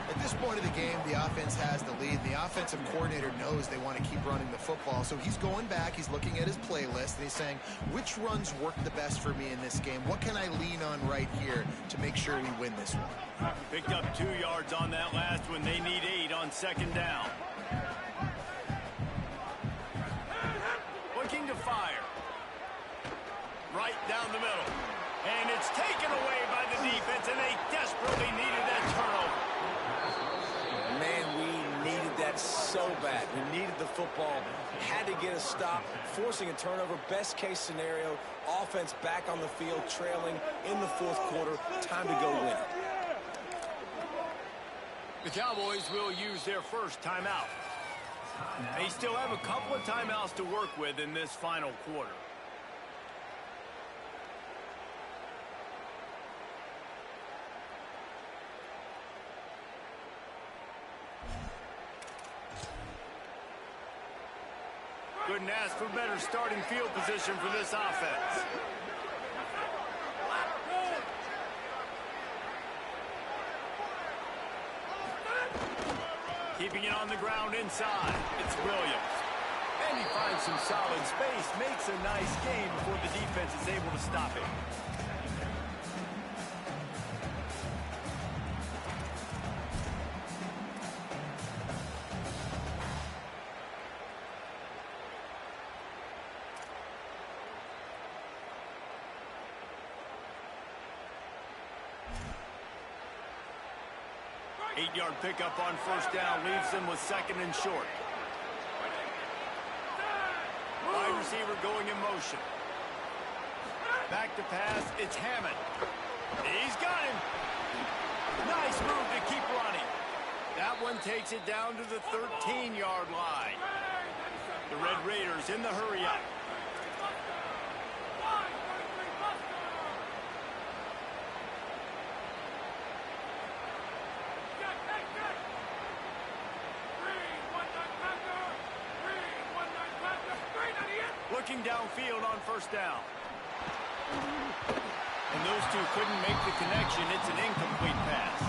At this point of the game, the offense has the lead. The offensive coordinator knows they want to keep running the football, so he's going back, he's looking at his playlist, and he's saying, which runs work the best for me in this game? What can I lean on right here to make sure we win this one? Picked up 2 yards on that last one. They need 8 on 2nd down. Looking to fire. Right down the middle. And it's taken away by the defense, and they desperately needed that turnover. Man, we needed that so bad. We needed the football, had to get a stop, forcing a turnover. Best case scenario, offense back on the field, trailing in the fourth quarter. Time to go win. The Cowboys will use their first timeout. They still have a couple of timeouts to work with in this final quarter. Couldn't ask for better starting field position for this offense. Keeping it on the ground inside. It's Williams. And he finds some solid space, makes a nice gain before the defense is able to stop him. Eight-yard pickup on first down leaves them with 2nd and short. Wide receiver going in motion. Back to pass, it's Hammond. He's got him. Nice move to keep running. That one takes it down to the 13-yard line. The Red Raiders in the hurry-up. Looking downfield on first down. And those two couldn't make the connection. It's an incomplete pass.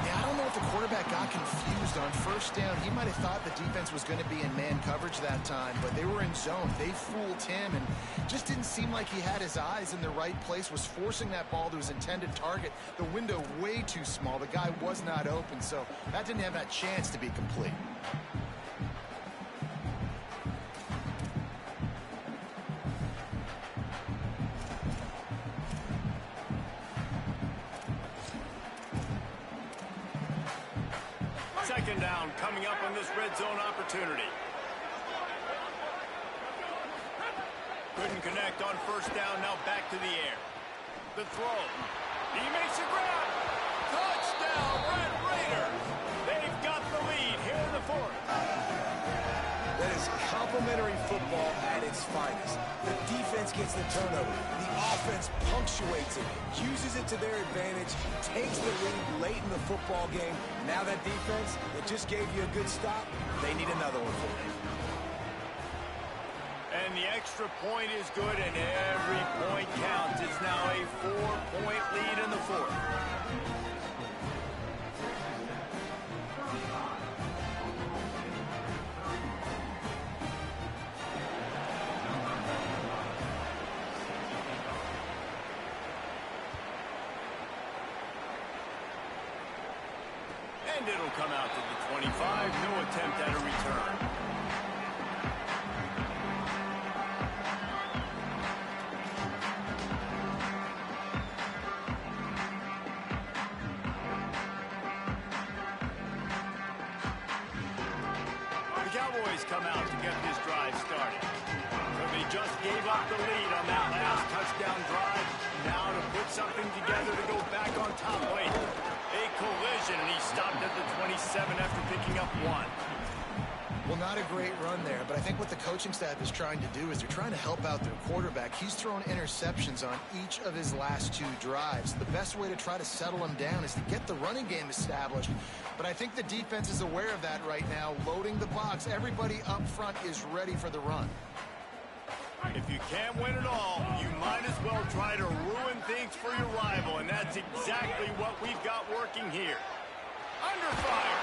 Yeah, I don't know if the quarterback got confused on first down. He might have thought the defense was going to be in man coverage that time, but they were in zone. They fooled him and just didn't seem like he had his eyes in the right place, was forcing that ball to his intended target. The window way too small. The guy was not open, so that didn't have that chance to be complete. Second down coming up on this red zone opportunity. Couldn't connect on first down. Now back to the air. The throw. He makes a grab. Touchdown, Red Raiders. They've got the lead here in the fourth. That is complimentary football at its finest. The defense gets the turnover. The offense punctuates it, uses it to their advantage, takes the lead late in the football game. Now that defense that just gave you a good stop, they need another one for you. And the extra point is good, and every point counts. It's now a 4-point lead in the fourth. And it'll come out to the 25. No attempt at a return. The Cowboys come out to get this drive started. So they just gave up the lead on that last touchdown drive. Now to put something together to go back on top late. A collision, and he stopped at the 27 after picking up one. Well, not a great run there, but I think what the coaching staff is trying to do is they're trying to help out their quarterback. He's thrown interceptions on each of his last two drives. The best way to try to settle him down is to get the running game established. But I think the defense is aware of that right now, loading the box. Everybody up front is ready for the run. If you can't win it all, you might as well try to ruin things for your rival, and that's exactly what we've got working here. Under fire.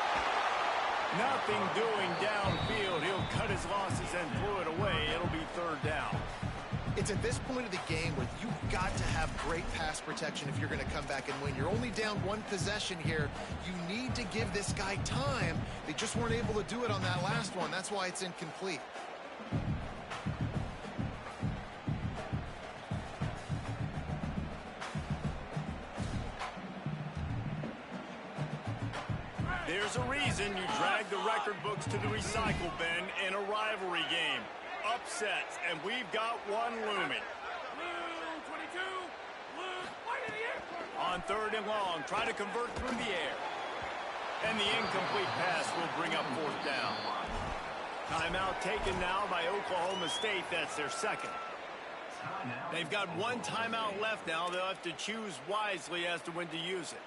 Nothing doing downfield. He'll cut his losses and throw it away. It'll be third down. It's at this point of the game where you've got to have great pass protection if you're going to come back and win. You're only down one possession here. You need to give this guy time. They just weren't able to do it on that last one. That's why it's incomplete. There's a reason you drag the record books to the recycle bin in a rivalry game. Upsets, and we've got one looming. On third and long, try to convert through the air. And the incomplete pass will bring up fourth down. Timeout taken now by Oklahoma State. That's their second. They've got one timeout left now. They'll have to choose wisely as to when to use it.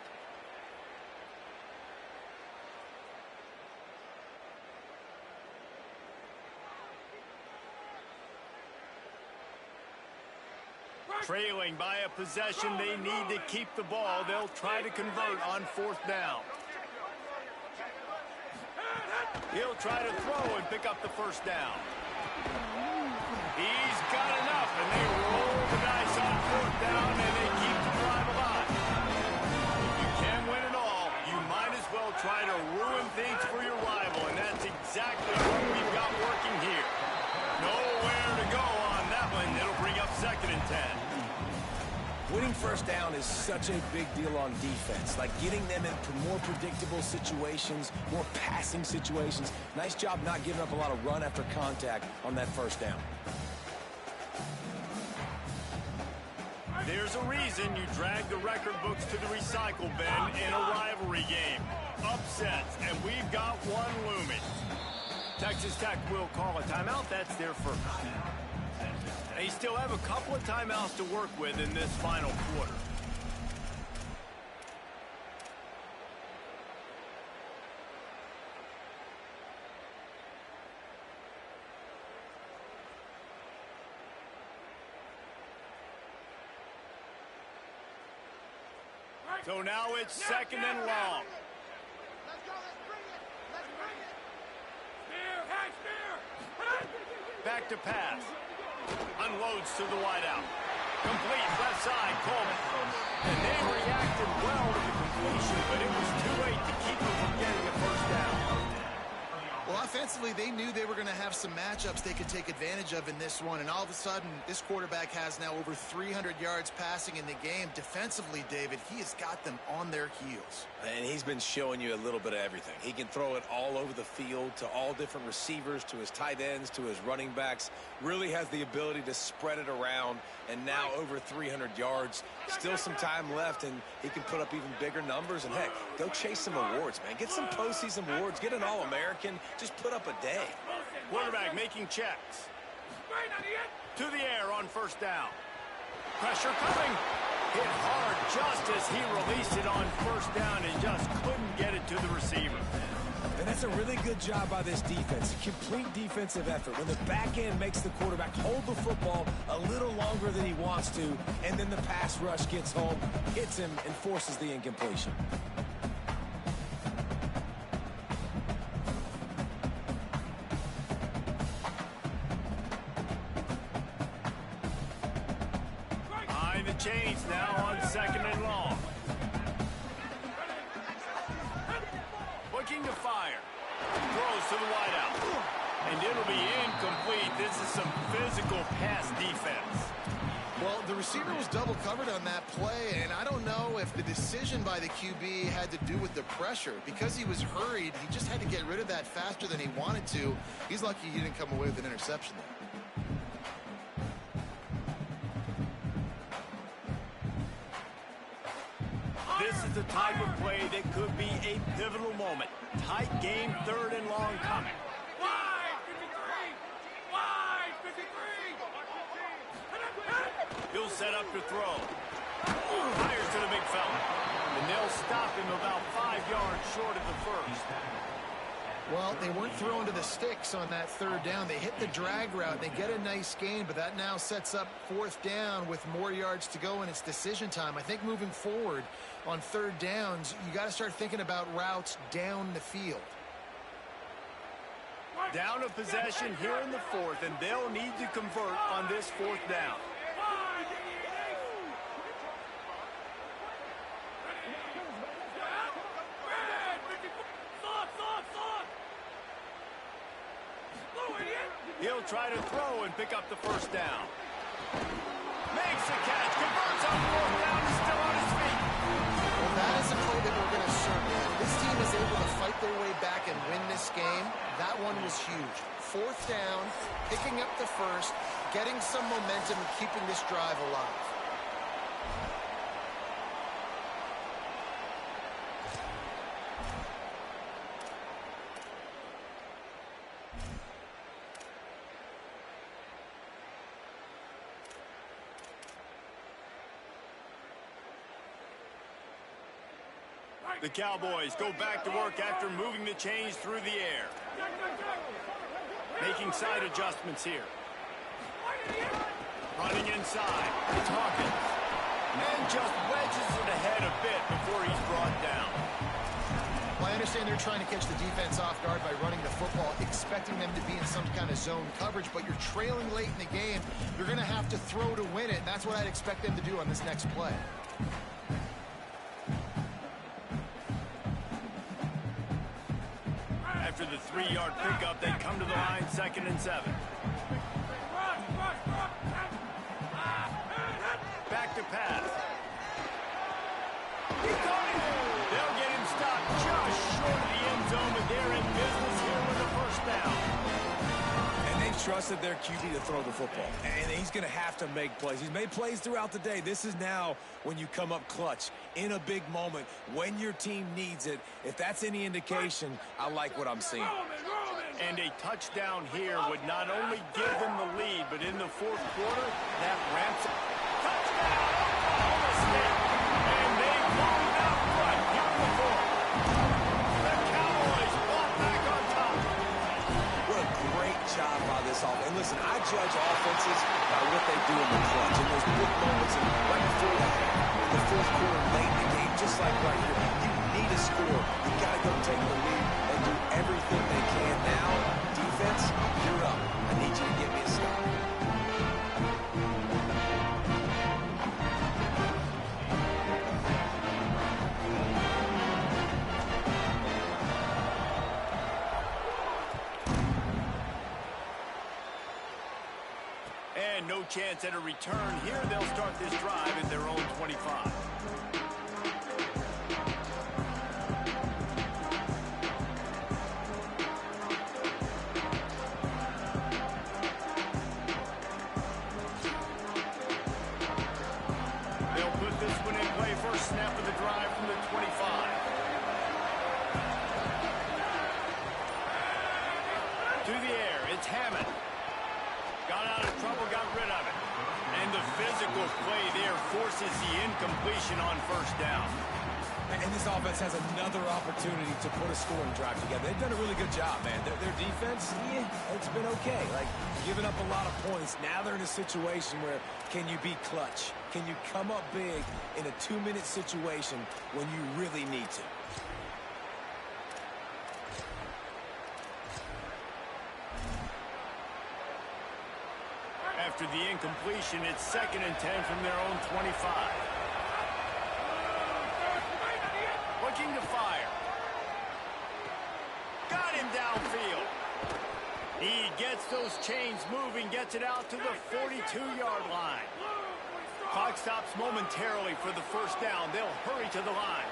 Trailing by a possession, they need to keep the ball. They'll try to convert on fourth down. He'll try to throw and pick up the first down. He's got enough, and they roll the dice on fourth down, and they keep the drive alive. If you can win it all, you might as well try to ruin things for your rival, and that's exactly what we've got working here. Nowhere to go on that one. It'll bring up second and 10. Winning first down is such a big deal on defense, like getting them into more predictable situations, more passing situations. Nice job not giving up a lot of run after contact on that first down. There's a reason you drag the record books to the recycle bin in a rivalry game. Upsets, and we've got one looming. Texas Tech will call a timeout. That's their first. They still have a couple of timeouts to work with in this final quarter. So now it's second and long. Back to pass. Unloads to the wideout. Complete left side, Coleman. And they reacted well to the completion, but it was too late to keep them from getting a first down. Well, offensively, they knew they were going to have some matchups they could take advantage of in this one, and all of a sudden, this quarterback has now over 300 yards passing in the game. Defensively, David, he has got them on their heels. And he's been showing you a little bit of everything. He can throw it all over the field to all different receivers, to his tight ends, to his running backs. Really has the ability to spread it around, and now over 300 yards. Still some time left, and he can put up even bigger numbers. And, heck, go chase some awards, man. Get some postseason awards. Get an All-American. Just put up a day. Quarterback making checks. To the air on first down. Pressure coming. Hit hard just as he released it on first down and just couldn't get it to the receiver. And that's a really good job by this defense. Complete defensive effort. When the back end makes the quarterback hold the football a little longer than he wants to, and then the pass rush gets home, hits him, and forces the incompletion. Behind the chains now on second and long. Looking to fire. Throws to the wideout. And it'll be incomplete. This is some physical pass defense. Well, the receiver was double covered on that play, and I don't know if the decision by the QB had to do with the pressure. Because he was hurried, he just had to get rid of that faster than he wanted to. He's lucky he didn't come away with an interception there. This is the type of play that could be a pivotal moment. Tight game, third and long coming. He'll set up to throw. Fires to the big fella. And they'll stop him about 5 yards short of the first. Well, they weren't throwing to the sticks on that third down. They hit the drag route. They get a nice gain, but that now sets up fourth down with more yards to go, and it's decision time. I think moving forward on third downs, you got to start thinking about routes down the field. Down a possession here in the fourth, and they'll need to convert on this fourth down. He'll try to throw and pick up the first down. Makes the catch, converts on fourth down, is still on his feet. Well, that is a play that we're going to circle. This team is able to fight their way back and win this game. That one was huge. Fourth down, picking up the first, getting some momentum, and keeping this drive alive. The Cowboys go back to work after moving the chains through the air. Making side adjustments here. Running inside. It's Hawkins. And just wedges it ahead a bit before he's brought down. Well, I understand they're trying to catch the defense off guard by running the football, expecting them to be in some kind of zone coverage, but you're trailing late in the game. You're going to have to throw to win it, and that's what I'd expect them to do on this next play. After the 3-yard pickup, they come to the line, 2nd and 7. Back to pass. They'll get him stopped just short of the end zone, but they're in business here with a first down. And they've trusted their QB to throw the football. And he's going to have to make plays. He's made plays throughout the day. This is now when you come up clutch in a big moment when your team needs it. If that's any indication, I like what I'm seeing. And a touchdown here would not only give them the lead, but in the fourth quarter, that ramps up. Touchdown! Oklahoma State! And they've won out front here in the fourth. The Cowboys brought back on top. What a great job by this offense. And listen, I judge offenses by what they do in the clutch. In those big moments, and right before that, in the fourth quarter, late in the game, just like right here. You need a score. You got to go take the lead and do everything they can. Now, defense, you're up. I need you to get me a stop. And no chance at a return here. They'll start this drive at their own 25. They'll put this one in play. First snap of the drive from the 25. To the air, it's Hammond. Got out of trouble, got rid of it. And the physical play there forces the incompletion on first down. And this offense has another opportunity to put a scoring drive together. They've done a really good job, man. Their defense, yeah, it's been okay. Like, giving up a lot of points. Now they're in a situation where can you be clutch? Can you come up big in a 2-minute situation when you really need to? After the incompletion, it's 2nd and 10 from their own 25. Looking to fire. Got him downfield. He gets those chains moving, gets it out to the 42-yard line. Clock stops momentarily for the first down. They'll hurry to the line.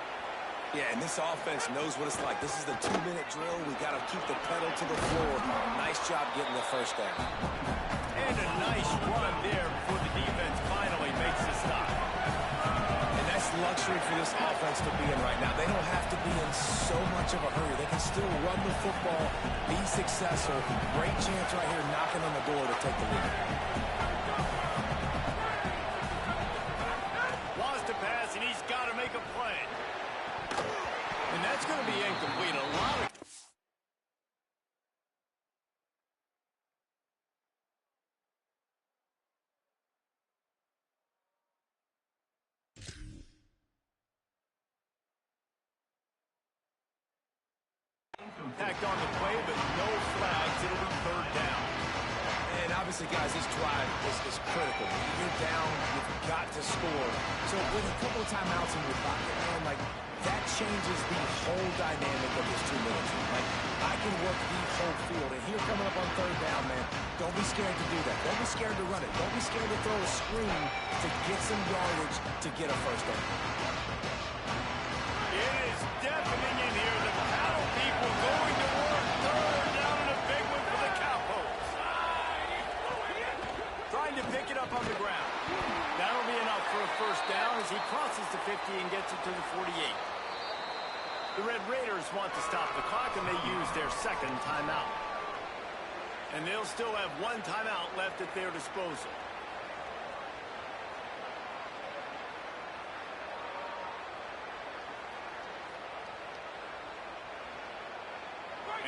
Yeah, and this offense knows what it's like. This is the 2-minute drill. We got to keep the pedal to the floor. Nice job getting the first down. And a nice run there before the defense finally makes the stop. And that's luxury for this offense to be in right now. They don't have to be in so much of a hurry. They can still run the football, be successful. Great chance right here knocking on the door to take the lead. Wants to pass, and he's got to make a play. And that's going to be incomplete. A lot of... Impact on the play, but no flags. It'll be 3rd down. And obviously, guys, this drive is critical. You're down, you've got to score. So with a couple of timeouts in your pocket, man, like, that changes the whole dynamic of this 2 minutes. Like, I can work the whole field. And here coming up on 3rd down, man, don't be scared to do that. Don't be scared to run it. Don't be scared to throw a screen to get some yardage to get a first down. It is deafening in here. The paddle people going to work. 3rd down and a big one for the Cowboys. Trying to pick it up on the ground. That'll be enough for a first down as he crosses the 50 and gets it to the 48. The Red Raiders want to stop the clock, and they use their 2nd timeout. And they'll still have 1 timeout left at their disposal.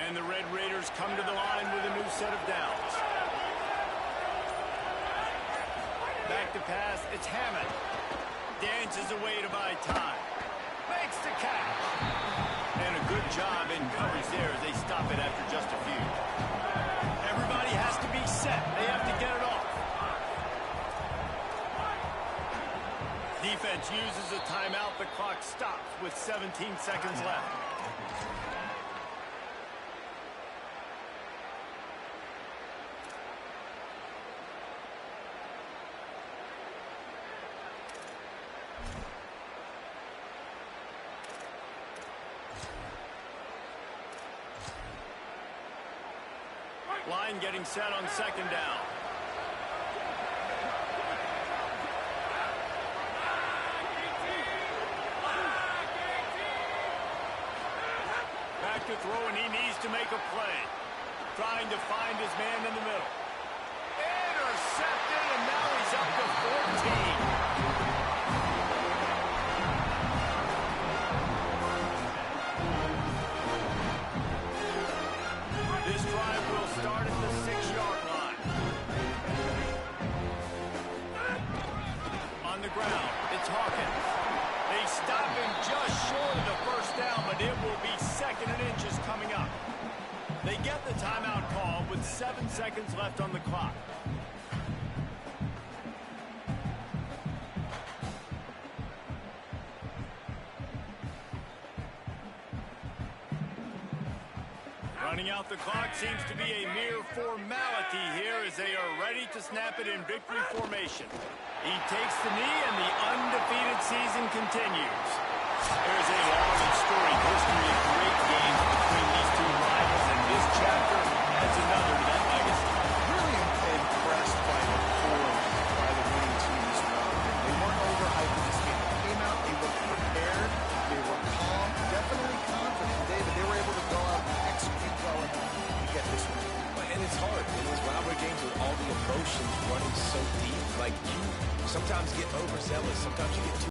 And the Red Raiders come to the line with a new set of downs. Back to pass, it's Hammond. Dances away to buy time. Makes the catch. And a good job in coverage there as they stop it after just a few. Everybody has to be set. They have to get it off. Defense uses a timeout. The clock stops with 17 seconds left. Line getting set on 2nd down. Back to throw, and he needs to make a play. Trying to find his man in the middle. Intercepted, and now he's up to 14. This drive will start at the 6-yard line. On the ground, it's Hawkins. They stop him just They get the timeout call with 7 seconds left on the clock. Running out the clock seems to be a mere formality here as they are ready to snap it in victory formation. He takes the knee and the undefeated season continues. There's a long and storied history of great games between these two rivals, and this chapter adds another to that legacy. Really impressed by the poise by the winning team this round. They weren't overhyped in this game. They came out, they looked prepared, they were calm, definitely confident. David, they were able to go out and execute well enough to get this win. And it's hard in those rivalry games with all the emotions running so deep. Like, you sometimes get overzealous. Sometimes you get too